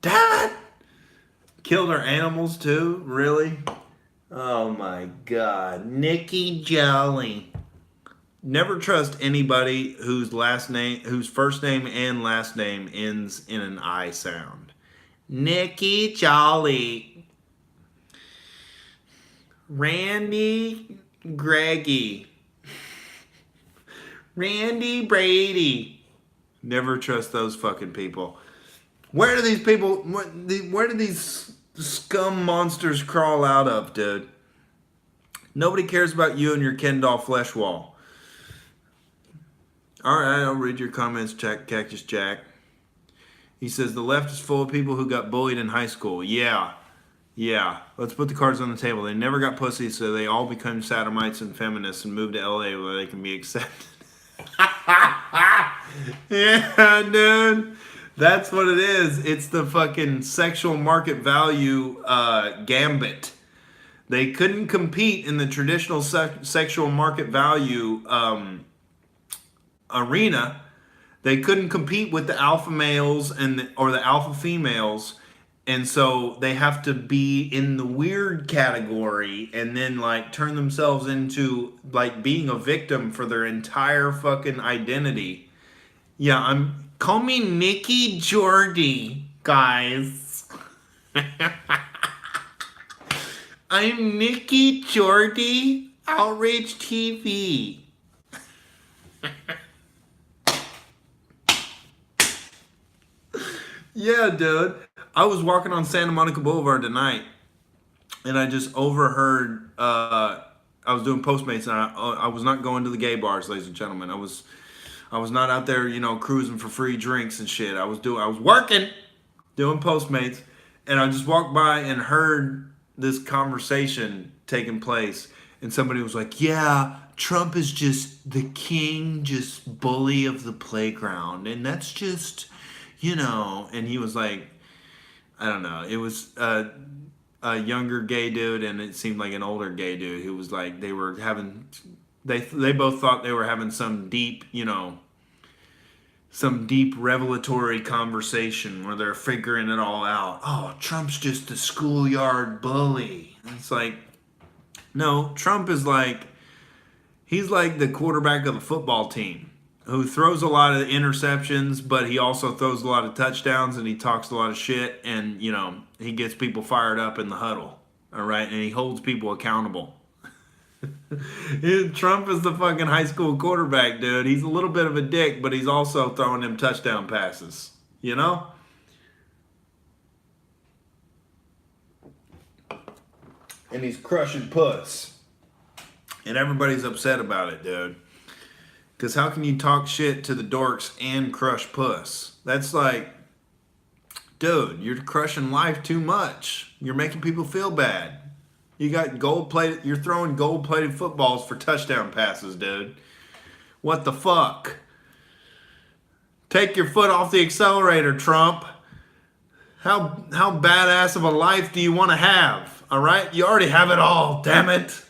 Dad! Killed our animals too? Really? Oh my God. Nikki Jolly. Never trust anybody whose first name and last name ends in an I sound. Nikki Jolly. Randy Greggy. Randy Brady. Never trust those fucking people. Where do these people, where do these scum monsters crawl out of, dude? Nobody cares about you and your Ken doll flesh wall. All right, I'll read your comments, Cactus Jack. He says, the left is full of people who got bullied in high school. Yeah. Let's put the cards on the table. They never got pussy, so they all become sodomites and feminists and move to LA where they can be accepted. Yeah, dude. That's what it is. It's the fucking sexual market value gambit. They couldn't compete in the traditional sexual market value arena. They couldn't compete with the alpha males or the alpha females. And so they have to be in the weird category and then like turn themselves into like being a victim for their entire fucking identity. Yeah, call me Nikki Jordy, guys. I'm Nikki Jordy, Outrage TV. Yeah, dude. I was walking on Santa Monica Boulevard tonight, and I just overheard. I was doing Postmates, and I was not going to the gay bars, ladies and gentlemen. I was not out there, cruising for free drinks and shit. I was working, doing Postmates, and I just walked by and heard this conversation taking place, and somebody was like, "Yeah, Trump is just the king, just bully of the playground, and that's just, and he was like, I don't know. It was a younger gay dude, and it seemed like an older gay dude who was like, they both thought they were having some deep revelatory conversation where they're figuring it all out. Oh, Trump's just a schoolyard bully. And it's like, no, Trump is like, he's like the quarterback of the football team who throws a lot of interceptions, but he also throws a lot of touchdowns, and he talks a lot of shit, and, he gets people fired up in the huddle, all right? And he holds people accountable. Trump is the fucking high school quarterback, dude. He's a little bit of a dick, but he's also throwing them touchdown passes. You know? And he's crushing puss. And everybody's upset about it, dude. Because how can you talk shit to the dorks and crush puss? That's like, dude, you're crushing life too much. You're making people feel bad. You got gold-plated, you're throwing gold-plated footballs for touchdown passes, dude. What the fuck? Take your foot off the accelerator, Trump. How badass of a life do you want to have? All right? You already have it all, damn it.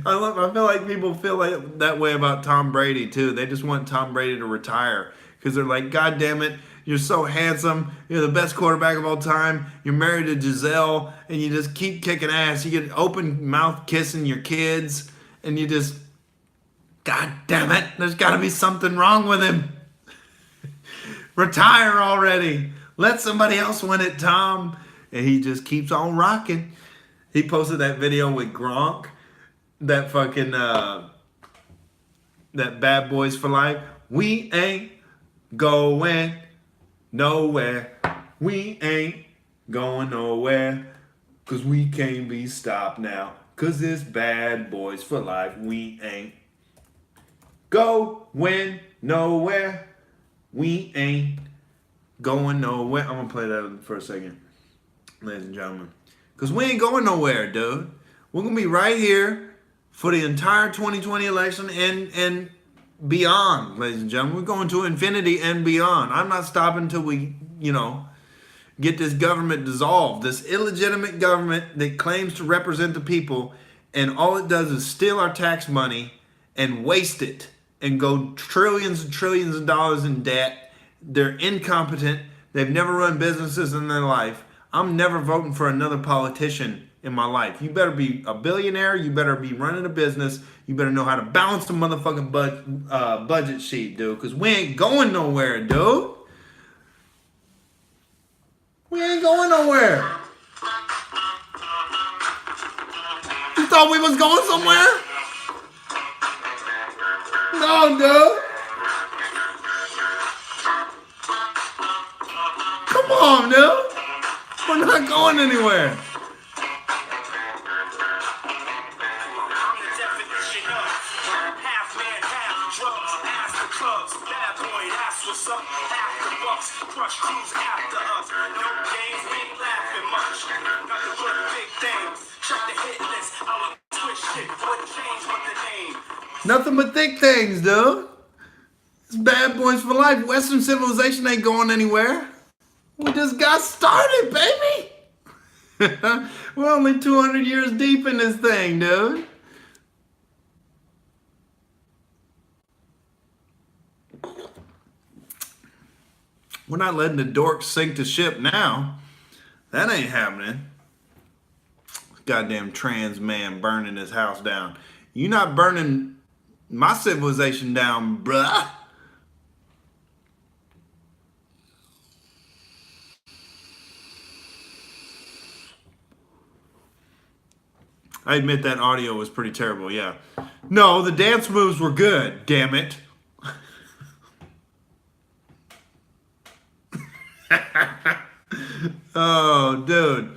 I feel like people feel like that way about Tom Brady, too. They just want Tom Brady to retire because they're like, God damn it, you're so handsome. You're the best quarterback of all time. You're married to Giselle, and you just keep kicking ass. You get open mouth kissing your kids, and you just, God damn it, there's got to be something wrong with him. Retire already. Let somebody else win it, Tom. And he just keeps on rocking. He posted that video with Gronk. That fucking, that Bad Boys for Life. We ain't going nowhere. We ain't going nowhere. Cause we can't be stopped now. Cause it's Bad Boys for Life. We ain't going nowhere. We ain't going nowhere. I'm gonna play that for a second, ladies and gentlemen. Cause we ain't going nowhere, dude. We're gonna be right here for the entire 2020 election and beyond, ladies and gentlemen. We're going to infinity and beyond. I'm not stopping until we, get this government dissolved. This illegitimate government that claims to represent the people, and all it does is steal our tax money and waste it and go trillions and trillions of dollars in debt. They're incompetent. They've never run businesses in their life. I'm never voting for another politician in my life. You better be a billionaire. You better be running a business. You better know how to balance the motherfucking budget sheet, dude. Because we ain't going nowhere, dude. We ain't going nowhere. You thought we was going somewhere? No, dude. Come on, dude. We're not going anywhere. Nothing but thick things, dude. It's Bad Boys for Life. Western civilization ain't going anywhere. We just got started, baby. We're only 200 years deep in this thing, dude. We're not letting the dorks sink the ship now. That ain't happening. Goddamn trans man burning his house down. You not burning my civilization down, bruh. I admit that audio was pretty terrible, yeah. No, the dance moves were good, damn it. Oh, dude.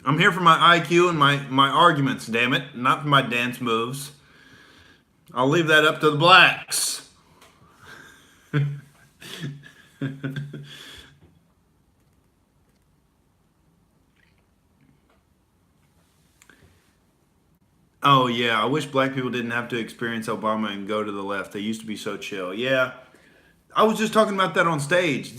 I'm here for my IQ and my arguments, damn it. Not for my dance moves. I'll leave that up to the blacks. Oh, yeah. I wish black people didn't have to experience Obama and go to the left. They used to be so chill. Yeah. I was just talking about that on stage.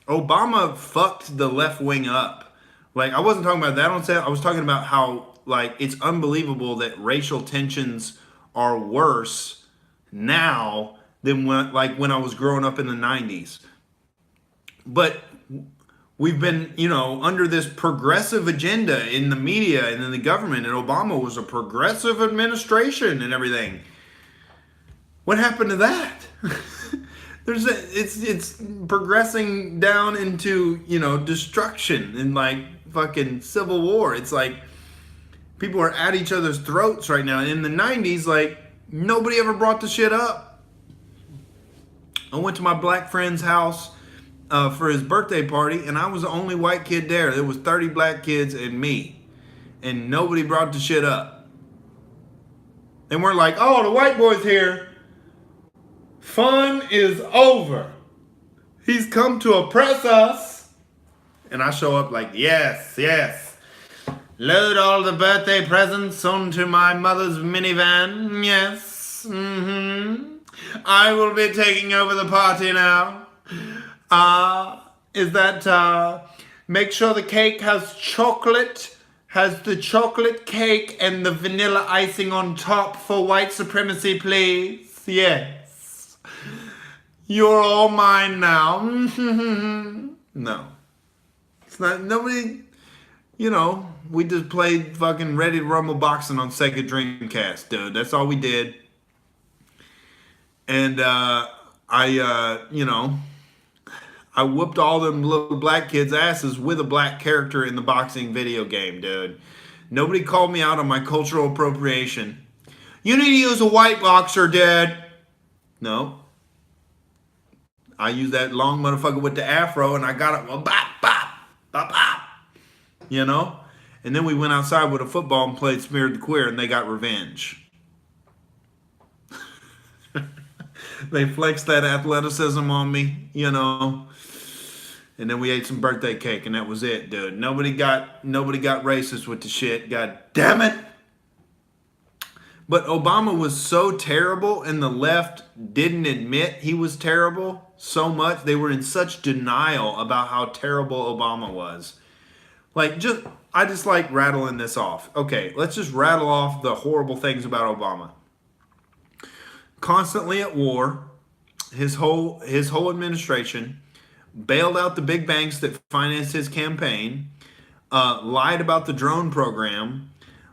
Obama fucked the left wing up. Like, I wasn't talking about that on stage. I was talking about how, it's unbelievable that racial tensions are worse now than when I was growing up in the 90s. But we've been, under this progressive agenda in the media and in the government, and Obama was a progressive administration and everything. What happened to that? It's progressing down into, destruction and fucking civil war. It's like people are at each other's throats right now. In the 90s, like, nobody ever brought the shit up. I went to my black friend's house for his birthday party, and I was the only white kid there. There was 30 black kids and me, and nobody brought the shit up. And we're like, oh, the white boy's here. Fun is over. He's come to oppress us. And I show up like, yes, yes. Load all the birthday presents onto my mother's minivan. Yes. I will be taking over the party now. Make sure the cake has chocolate, has the chocolate cake and the vanilla icing on top for white supremacy, please. Yes. You're all mine now. No. It's not, nobody, you know, we just played fucking Ready to Rumble boxing on Sega Dreamcast, dude. That's all we did. And I whooped all them little black kids' asses with a black character in the boxing video game, dude. Nobody called me out on my cultural appropriation. You need to use a white boxer, Dad. No. I used that long motherfucker with the afro, and I got it. Well, bop, bop, bop, bop. You know? And then we went outside with a football and played Smeared the Queer, and they got revenge. They flexed that athleticism on me, you know. And then we ate some birthday cake, and that was it, dude. Nobody got racist with the shit. God damn it. But Obama was so terrible, and the left didn't admit he was terrible so much. They were in such denial about how terrible Obama was. Like, I just like rattling this off. Okay, let's just rattle off the horrible things about Obama. Constantly at war, his whole administration bailed out the big banks that financed his campaign, lied about the drone program,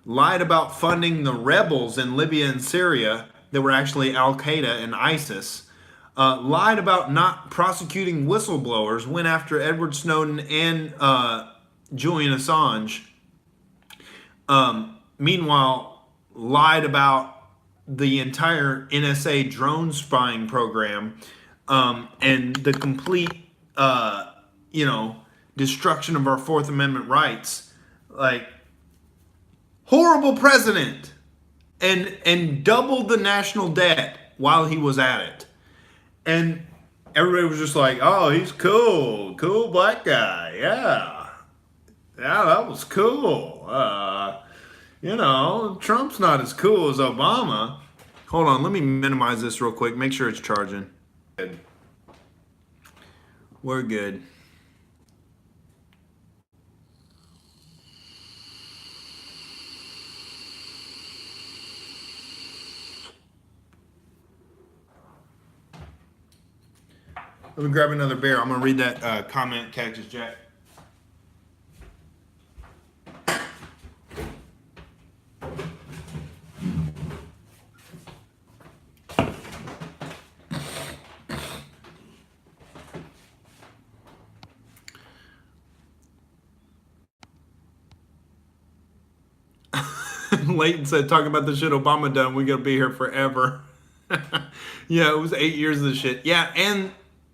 lied about funding the rebels in Libya and Syria that were actually Al-Qaeda and ISIS, lied about not prosecuting whistleblowers, went after Edward Snowden and Julian Assange. Meanwhile, lied about the entire NSA drone spying program and the complete, destruction of our Fourth Amendment rights. Like, horrible president, and doubled the national debt while he was at it. And everybody was just like, oh, he's cool black guy, yeah, that was cool. Trump's not as cool as Obama. Hold on, let me minimize this real quick, make sure it's charging. Good. We're good. Let me grab another beer. I'm going to read that comment, Cactus Jack. Leighton said, talking about the shit Obama done, we're going to be here forever. Yeah, it was 8 years of this shit. Yeah, and,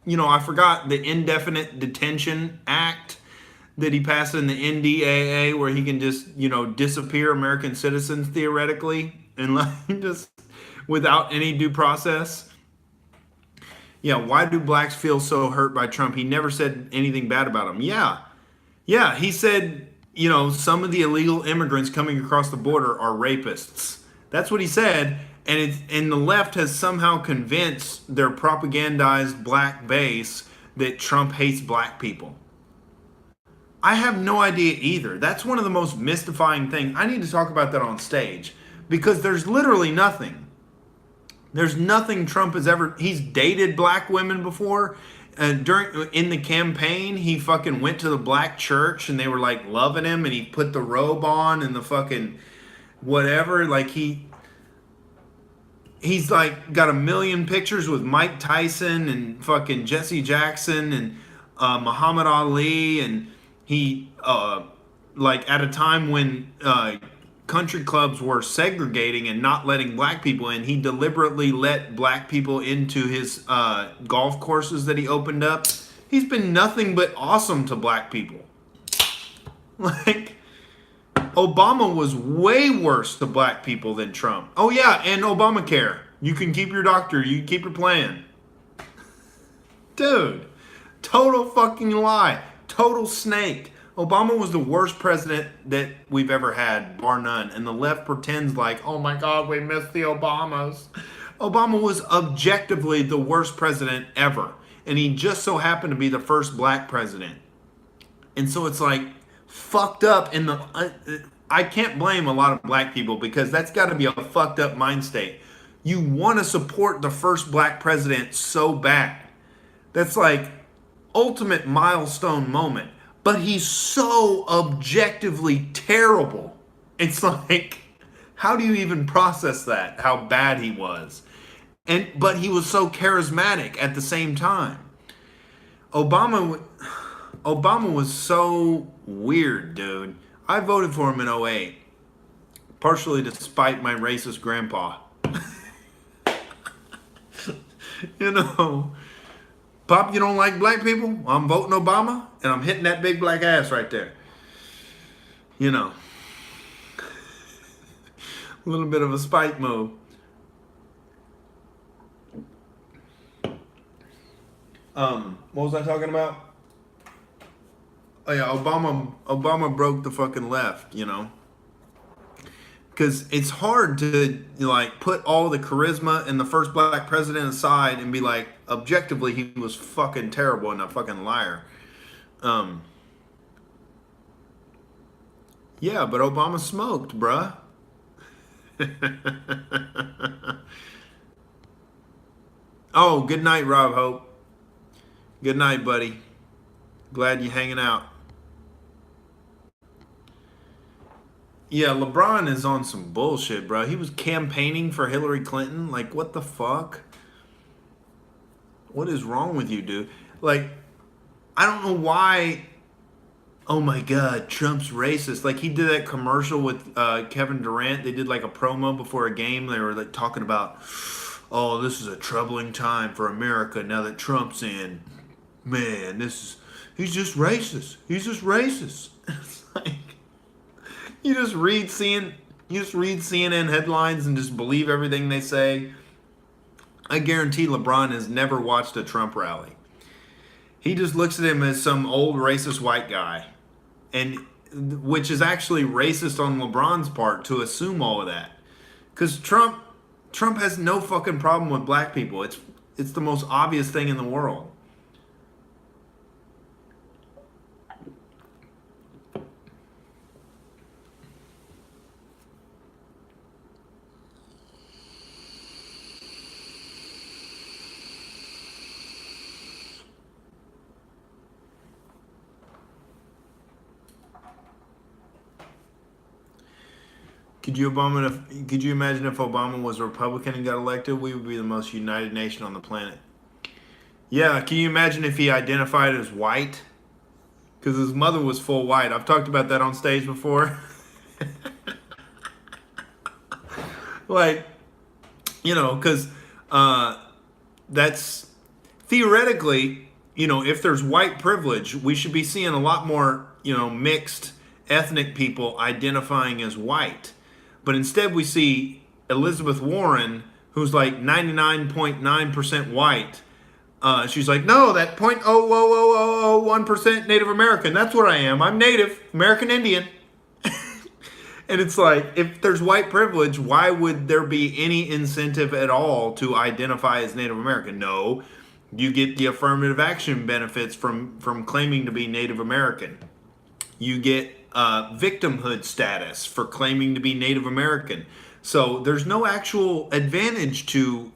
I forgot the Indefinite Detention Act that he passed in the NDAA, where he can just, disappear American citizens theoretically, and just without any due process. Yeah, why do blacks feel so hurt by Trump? He never said anything bad about him. Yeah, he said, some of the illegal immigrants coming across the border are rapists. That's what he said. And the left has somehow convinced their propagandized black base that Trump hates black people. I have no idea either. That's one of the most mystifying things. I need to talk about that on stage, because there's literally nothing. There's nothing Trump has ever... He's dated black women before. In the campaign, he fucking went to the black church and they were like loving him, and he put the robe on and the fucking whatever. Like he's like got a million pictures with Mike Tyson and fucking Jesse Jackson and Muhammad Ali, and he like at a time when country clubs were segregating and not letting black people in, he deliberately let black people into his golf courses that he opened up. He's been nothing but awesome to black people. Like, Obama was way worse to black people than Trump. Oh yeah, and Obamacare. You can keep your doctor, you can keep your plan. Dude, total fucking lie. Total snake. Obama was the worst president that we've ever had, bar none. And the left pretends like, oh my God, we missed the Obamas. Obama was objectively the worst president ever. And he just so happened to be the first black president. And so it's like fucked up in the... I can't blame a lot of black people because that's got to be a fucked up mind state. You want to support the first black president so bad. That's like ultimate milestone moment. But he's so objectively terrible. It's like, how do you even process that? How bad he was. But he was so charismatic at the same time. Obama was so weird, dude. I voted for him in 2008. Partially despite my racist grandpa. You know, Pop, you don't like black people? Well, I'm voting Obama, and I'm hitting that big black ass right there. You know. A little bit of a spite move. What was I talking about? Oh yeah, Obama broke the fucking left, you know. Because it's hard to like put all the charisma and the first black president aside and be like, objectively, he was fucking terrible and a fucking liar. Yeah, but Obama smoked, bruh. Oh, good night, Rob Hope. Good night, buddy. Glad you're hanging out. Yeah, LeBron is on some bullshit, bro. He was campaigning for Hillary Clinton. Like, what the fuck? What is wrong with you, dude? Like, I don't know why. Oh my God, Trump's racist. Like, he did that commercial with Kevin Durant. They did like a promo before a game. They were like talking about, oh, this is a troubling time for America now that Trump's in. Man, he's just racist. He's just racist. It's like, you just read CNN headlines and just believe everything they say. I guarantee LeBron has never watched a Trump rally. He just looks at him as some old racist white guy, and which is actually racist on LeBron's part to assume all of that, because Trump has no fucking problem with black people. It's the most obvious thing in the world. Could you imagine if Obama was a Republican and got elected? We would be the most united nation on the planet. Yeah, can you imagine if he identified as white? Because his mother was full white. I've talked about that on stage before. Like, you know, because that's theoretically, you know, if there's white privilege, we should be seeing a lot more, you know, mixed ethnic people identifying as white. But instead we see Elizabeth Warren, who's like 99.9% white. She's like, no, that 0.00001% Native American. That's what I am. I'm Native American Indian. And it's like, if there's white privilege, why would there be any incentive at all to identify as Native American? No, you get the affirmative action benefits from claiming to be Native American. You get victimhood status for claiming to be Native American. So there's no actual advantage to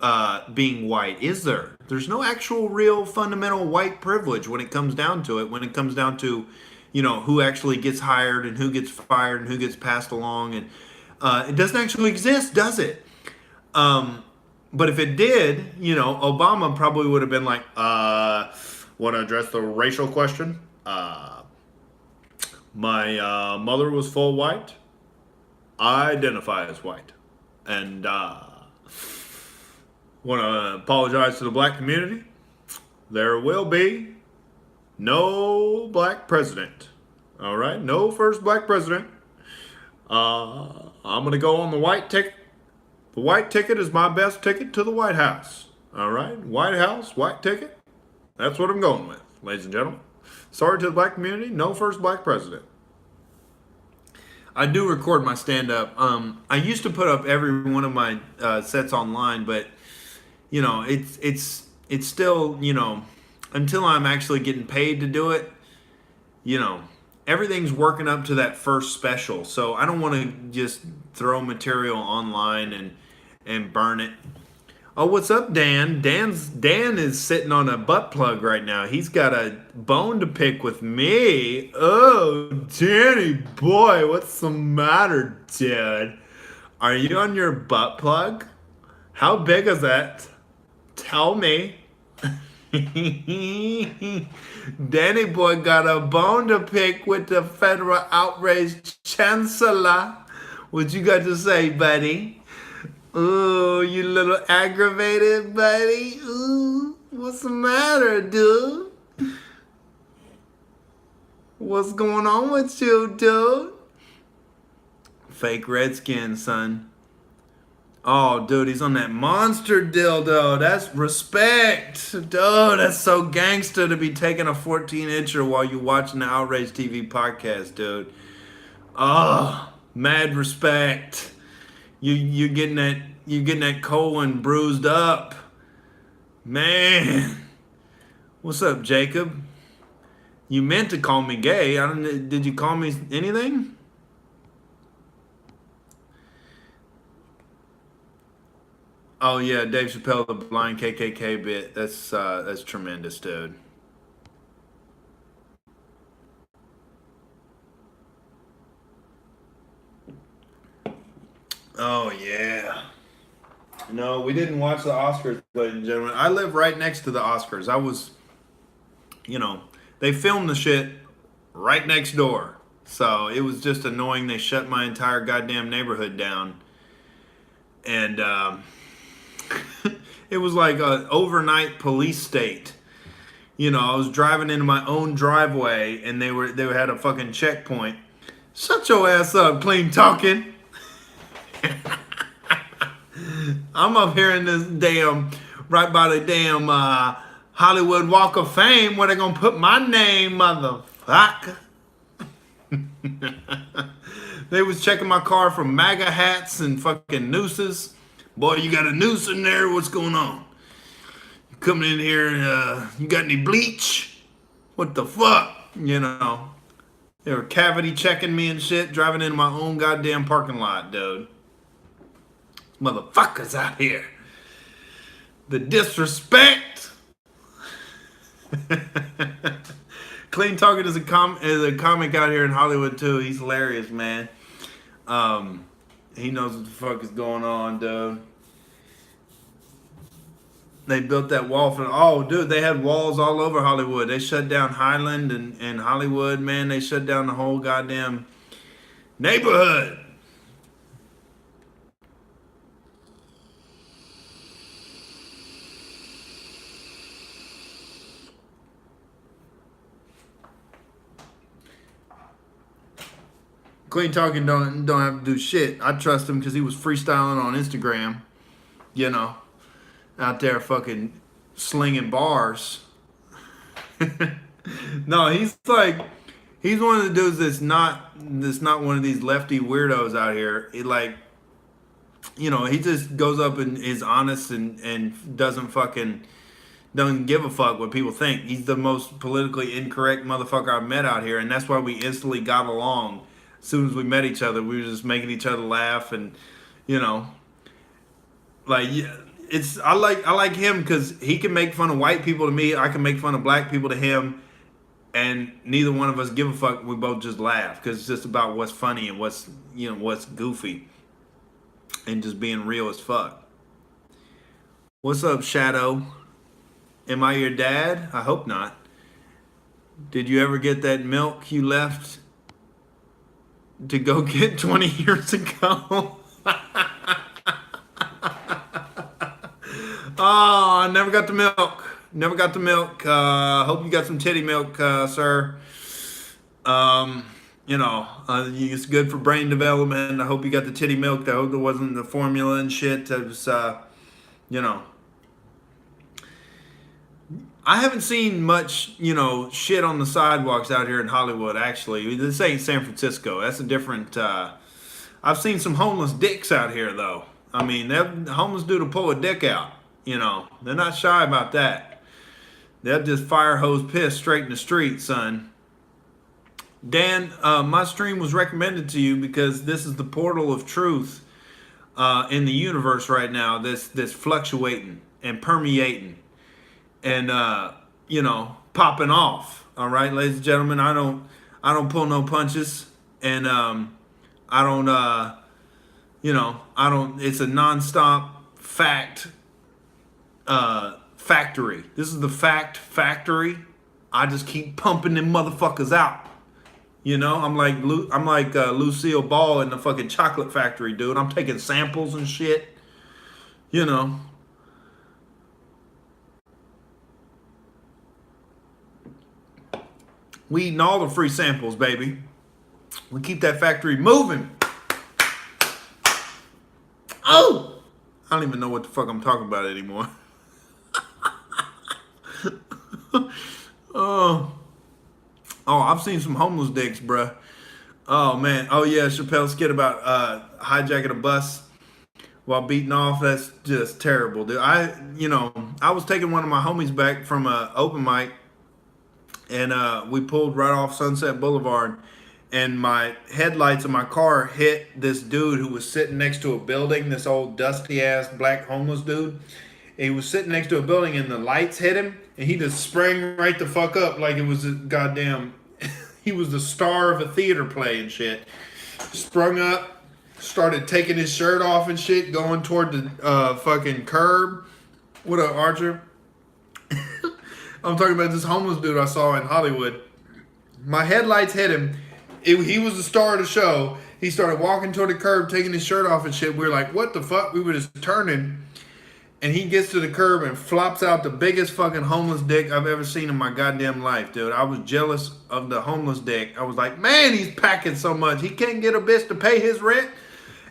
being white, is there? There's no actual real fundamental white privilege when it comes down to it, when it comes down to, you know, who actually gets hired and who gets fired and who gets passed along. And it doesn't actually exist, does it? But if it did, you know, Obama probably would have been like, want to address the racial question? My mother was full white. I identify as white. And want to apologize to the black community. There will be no black president. All right? No first black president. I'm going to go on the white ticket. The white ticket is my best ticket to the White House. All right? White House, white ticket. That's what I'm going with, ladies and gentlemen. Sorry to the black community, no first black president. I do record my stand-up. I used to put up every one of my sets online, but you know, it's still, you know, until I'm actually getting paid to do it, you know, everything's working up to that first special. So I don't want to just throw material online and burn it. Oh, what's up, Dan? Dan is sitting on a butt plug right now. He's got a bone to pick with me. Oh, Danny boy, what's the matter, dude? Are you on your butt plug? How big is that? Tell me. Danny boy got a bone to pick with the federal outrage chancellor. What you got to say, buddy? Ooh, you little aggravated, buddy. Ooh, what's the matter, dude? What's going on with you, dude? Fake redskin, son. Oh, dude, he's on that monster dildo. That's respect. Dude, that's so gangster to be taking a 14-incher while you're watching the Outrage TV podcast, dude. Oh, mad respect. You're getting that colon bruised up. Man. What's up, Jacob? You meant to call me gay. Did you call me anything? Oh yeah, Dave Chappelle, the blind KKK bit. That's tremendous, dude. Oh yeah. No, we didn't watch the Oscars, ladies and gentlemen. I live right next to the Oscars. I was, you know, they filmed the shit right next door. So it was just annoying. They shut my entire goddamn neighborhood down. And it was like an overnight police state. You know, I was driving into my own driveway and they had a fucking checkpoint. Shut your ass up, clean talking. I'm up here in this right by the damn Hollywood Walk of Fame where they gonna put my name, motherfucker. They was checking my car for MAGA hats and fucking nooses. Boy, you got a noose in there? What's going on? You coming in here and you got any bleach? What the fuck? You know. They were cavity checking me and shit, driving into my own goddamn parking lot, dude. Motherfuckers out here. The disrespect. Clean Talking is a comic out here in Hollywood too. He's hilarious, man. He knows what the fuck is going on, dude. They built that wall dude, they had walls all over Hollywood. They shut down Highland and Hollywood, man. They shut down the whole goddamn neighborhood. Clean Talking don't have to do shit. I trust him because he was freestyling on Instagram, you know, out there fucking slinging bars. No, he's one of the dudes that's not one of these lefty weirdos out here. He like, you know, he just goes up and is honest and doesn't give a fuck what people think. He's the most politically incorrect motherfucker I've met out here, and that's why we instantly got along. As soon as we met each other, we were just making each other laugh, and you know, like I like him because he can make fun of white people to me. I can make fun of black people to him, and neither one of us give a fuck. We both just laugh because it's just about what's funny and what's goofy, and just being real as fuck. What's up, Shadow? Am I your dad? I hope not. Did you ever get that milk you left to go get 20 years ago. Oh, I never got the milk. Never got the milk. Hope you got some titty milk, sir. It's good for brain development. I hope you got the titty milk. I hope there wasn't the formula and shit. It was, I haven't seen much, shit on the sidewalks out here in Hollywood, actually. This ain't San Francisco. That's a different, I've seen some homeless dicks out here, though. I mean, that homeless dude will pull a dick out. They're not shy about that. They'll just fire hose piss straight in the street, son. Dan, my stream was recommended to you because this is the portal of truth in the universe right now. That's fluctuating and permeating and popping off. All right, ladies and gentlemen, I don't pull no punches, and I don't It's a nonstop fact. Factory. This is the fact factory. I just keep pumping them motherfuckers out. I'm like Lucille Ball in the fucking chocolate factory, dude. I'm taking samples and shit. We eating all the free samples, baby. We keep that factory moving. Oh! I don't even know what the fuck I'm talking about anymore. Oh, I've seen some homeless dicks, bruh. Oh, man. Oh, yeah, Chappelle's skit about hijacking a bus while beating off. That's just terrible, dude. I was taking one of my homies back from an open mic, and we pulled right off Sunset Boulevard, and my headlights of my car hit this dude who was sitting next to a building, this old dusty-ass black homeless dude. He was sitting next to a building, and the lights hit him, and he just sprang right the fuck up like it was a goddamn... he was the star of a theater play and shit. Sprung up, started taking his shirt off and shit, going toward the fucking curb. What up, Archer? I'm talking about this homeless dude I saw in Hollywood. My headlights hit him. He was the star of the show. He started walking toward the curb, taking his shirt off and shit. We were like, what the fuck? We were just turning. And he gets to the curb and flops out the biggest fucking homeless dick I've ever seen in my goddamn life, dude. I was jealous of the homeless dick. I was like, man, he's packing so much. He can't get a bitch to pay his rent.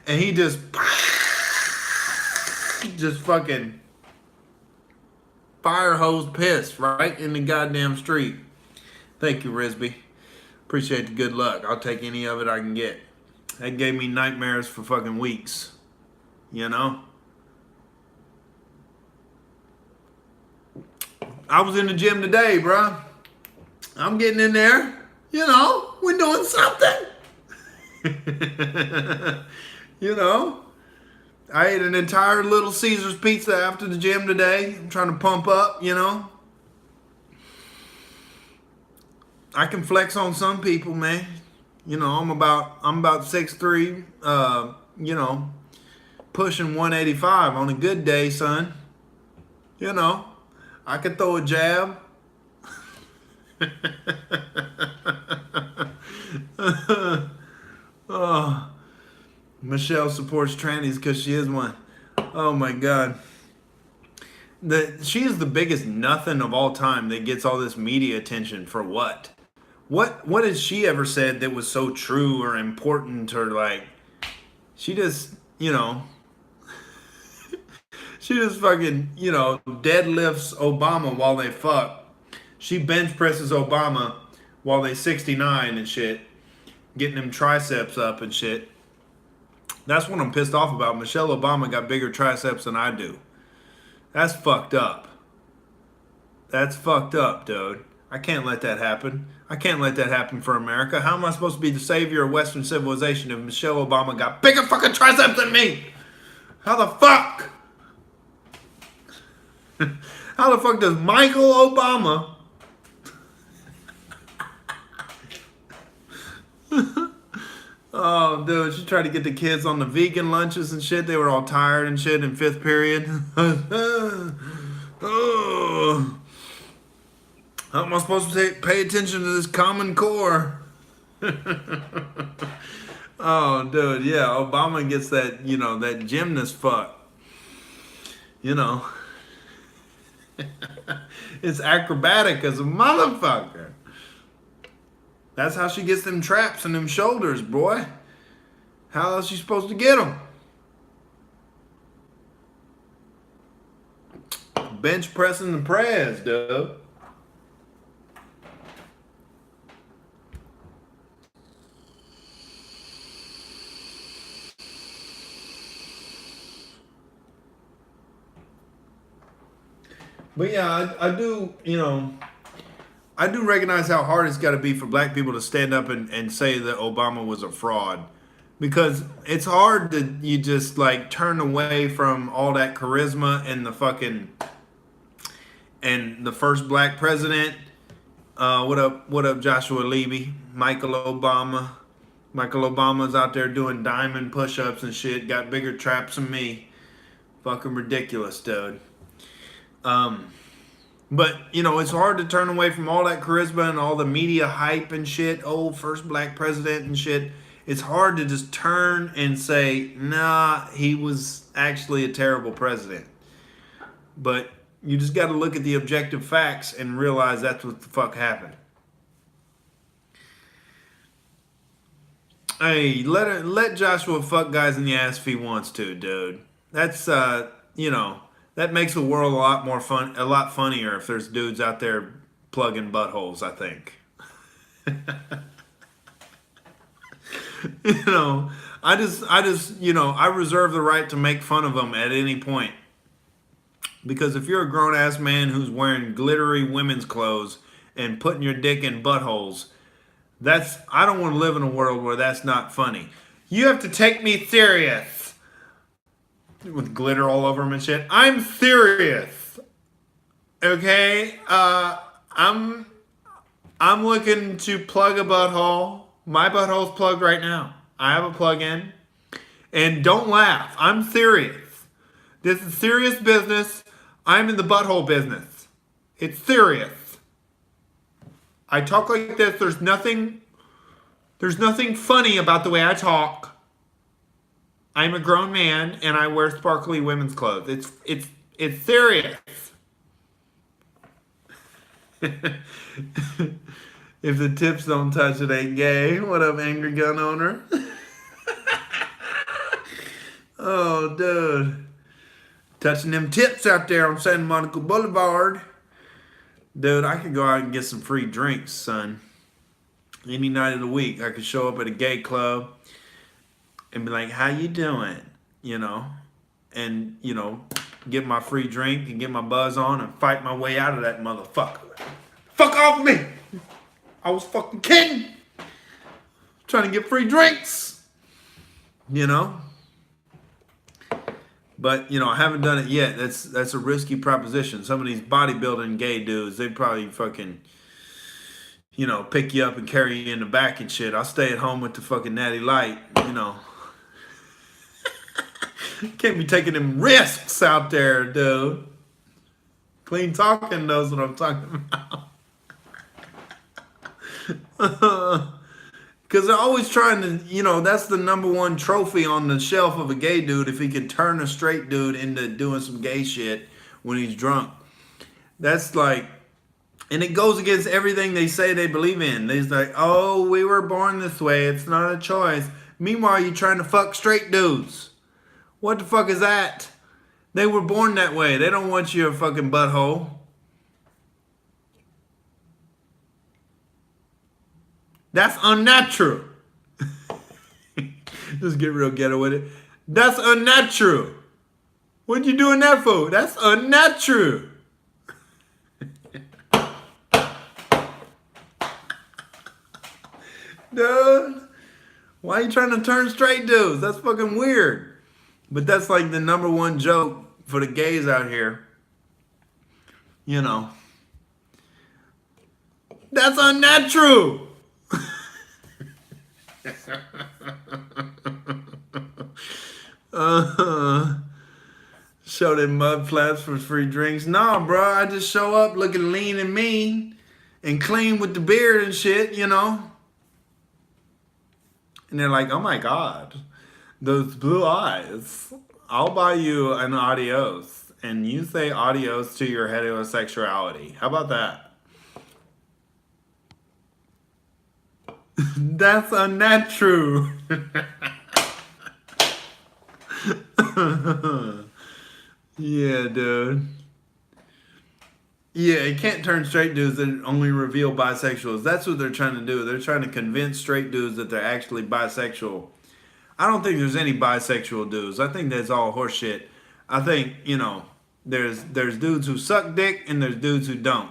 And he just fucking fire hose piss right in the goddamn street. Thank you, Risby. Appreciate the good luck. I'll take any of it I can get. That gave me nightmares for fucking weeks. I was in the gym today, bruh. I'm getting in there. We're doing something. I ate an entire Little Caesars pizza after the gym today. I'm trying to pump up, I can flex on some people, man. I'm about 6'3", pushing 185 on a good day, son. I could throw a jab. Oh, Michelle supports trannies because she is one. Oh my God. She is the biggest nothing of all time that gets all this media attention for what? What has she ever said that was so true or important or like? She just she just fucking deadlifts Obama while they fuck. She bench presses Obama while they 69 and shit, getting them triceps up and shit. That's what I'm pissed off about. Michelle Obama got bigger triceps than I do. That's fucked up. That's fucked up, dude. I can't let that happen. I can't let that happen for America. How am I supposed to be the savior of Western civilization if Michelle Obama got bigger fucking triceps than me? How the fuck? How the fuck does Michael Obama oh, dude, she tried to get the kids on the vegan lunches and shit. They were all tired and shit in 5th period. Oh. How am I supposed to pay attention to this Common Core? Oh, dude, yeah. Obama gets that, that gymnast fuck. You know, it's acrobatic as a motherfucker. That's how she gets them traps in them shoulders, boy. How else she supposed to get them? Bench pressing the press, dude. But yeah, I do, I do recognize how hard it's got to be for black people to stand up and say that Obama was a fraud. Because it's hard to, you just like turn away from all that charisma and the first black president. What up, Joshua Levy? Michael Obama. Michael Obama's out there doing diamond push-ups and shit. Got bigger traps than me. Fucking ridiculous, dude. But, it's hard to turn away from all that charisma and all the media hype and shit. Oh, first black president and shit. It's hard to just turn and say, nah, he was actually a terrible president. But you just got to look at the objective facts and realize that's what the fuck happened. Hey, let Joshua fuck guys in the ass if he wants to, dude. That's, that makes the world a lot more fun, a lot funnier if there's dudes out there plugging buttholes, I think. I reserve the right to make fun of them at any point. Because if you're a grown-ass man who's wearing glittery women's clothes and putting your dick in buttholes, I don't want to live in a world where that's not funny. You have to take me serious. With glitter all over him and shit. I'm serious. Okay? I'm looking to plug a butthole. My butthole's plugged right now. I have a plug in. And don't laugh. I'm serious. This is serious business. I'm in the butthole business. It's serious. I talk like this. There's nothing funny about the way I talk. I'm a grown man and I wear sparkly women's clothes. It's serious. If the tips don't touch, it ain't gay. What up, angry gun owner? Oh, dude. Touching them tips out there on Santa Monica Boulevard. Dude, I could go out and get some free drinks, son. Any night of the week. I could show up at a gay club and be like, how you doing? And, get my free drink and get my buzz on and fight my way out of that motherfucker. Fuck off me! I was fucking kidding. Trying to get free drinks. But, I haven't done it yet. That's a risky proposition. Some of these bodybuilding gay dudes, they probably fucking, pick you up and carry you in the back and shit. I'll stay at home with the fucking Natty Light, Can't be taking them risks out there, dude. Clean Talking knows what I'm talking about. Because they're always trying to, that's the number one trophy on the shelf of a gay dude, if he could turn a straight dude into doing some gay shit when he's drunk. That's like, and it goes against everything they say they believe in. They're like, oh, we were born this way. It's not a choice. Meanwhile, you're trying to fuck straight dudes. What the fuck is that? They were born that way. They don't want you a fucking butthole. That's unnatural. Just get real ghetto with it. That's unnatural. What you doing that for? That's unnatural. Dude, why are you trying to turn straight dudes? That's fucking weird. But that's like the number one joke for the gays out here. That's unnatural. Show them mud flaps for free drinks. Nah, bro, I just show up looking lean and mean and clean with the beard and shit, And they're like, oh my God, those blue eyes. I'll buy you an adios. And you say adios to your heterosexuality. How about that? That's unnatural. Yeah, dude. Yeah, it can't turn straight dudes that only reveal bisexuals. That's what they're trying to do. They're trying to convince straight dudes that they're actually bisexual. I don't think there's any bisexual dudes. I think that's all horseshit. I think, there's dudes who suck dick and there's dudes who don't.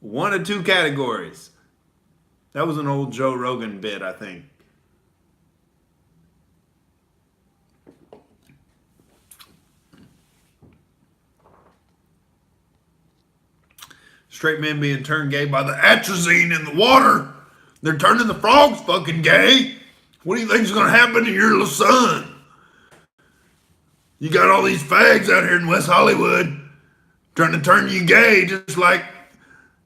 One of two categories. That was an old Joe Rogan bit, I think. Straight men being turned gay by the atrazine in the water. They're turning the frogs fucking gay. What do you think's gonna happen to your little son? You got all these fags out here in West Hollywood trying to turn you gay, just like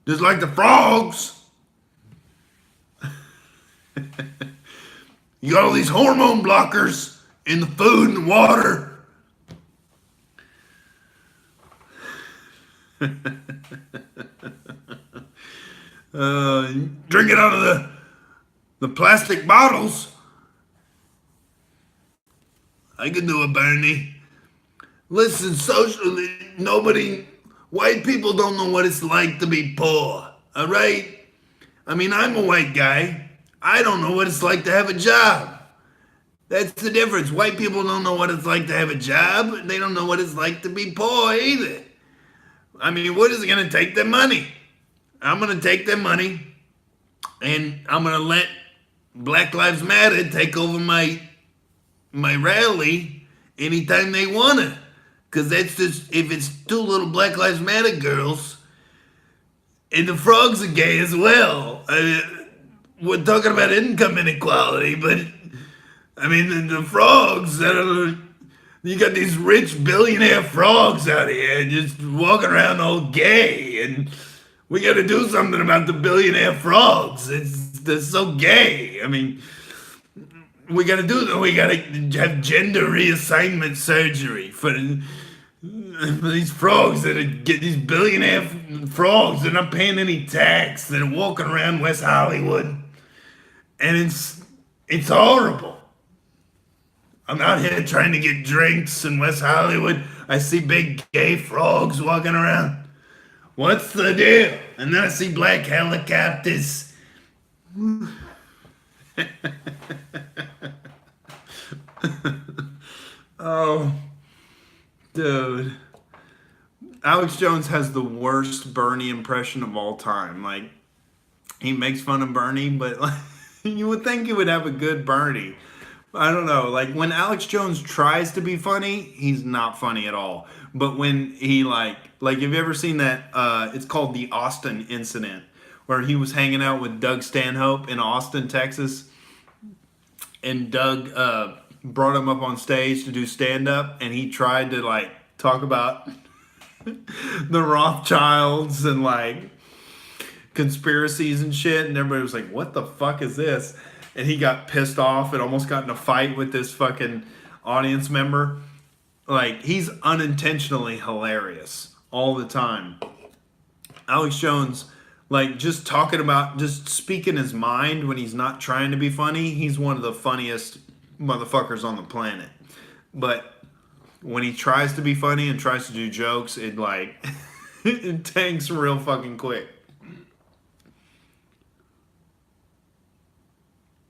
the frogs. You got all these hormone blockers in the food and the water. Drink it out of the plastic bottles. I can do it, Bernie. Listen, socially, white people don't know what it's like to be poor, all right? I mean, I'm a white guy. I don't know what it's like to have a job. That's the difference. White people don't know what it's like to have a job. They don't know what it's like to be poor either. I mean, what is it going to take their money? I'm going to take their money and I'm going to let Black Lives Matter take over my rally anytime they want to. Because that's just, if it's two little Black Lives Matter girls and the frogs are gay as well. We're talking about income inequality, but I mean, the frogs, you got these rich billionaire frogs out here just walking around all gay, and we got to do something about the billionaire frogs. They're so gay. I mean, we got to have gender reassignment surgery for these frogs get these billionaire frogs. They're not paying any tax. They're walking around West Hollywood, and it's horrible. I'm out here trying to get drinks in West Hollywood. I see big gay frogs walking around. What's the deal? And then I see black helicopters. Oh, dude. Alex Jones has the worst Bernie impression of all time. Like, he makes fun of Bernie, but you would think he would have a good Bernie. I don't know. Like, when Alex Jones tries to be funny, he's not funny at all. But when he like have you ever seen that? It's called the Austin Incident, where he was hanging out with Doug Stanhope in Austin, Texas, and Doug brought him up on stage to do stand up, and he tried to talk about the Rothschilds and conspiracies and shit, and everybody was like, "What the fuck is this?" And he got pissed off and almost got in a fight with this fucking audience member. He's unintentionally hilarious all the time. Alex Jones, just speaking his mind when he's not trying to be funny, he's one of the funniest motherfuckers on the planet. But when he tries to be funny and tries to do jokes, it tanks real fucking quick.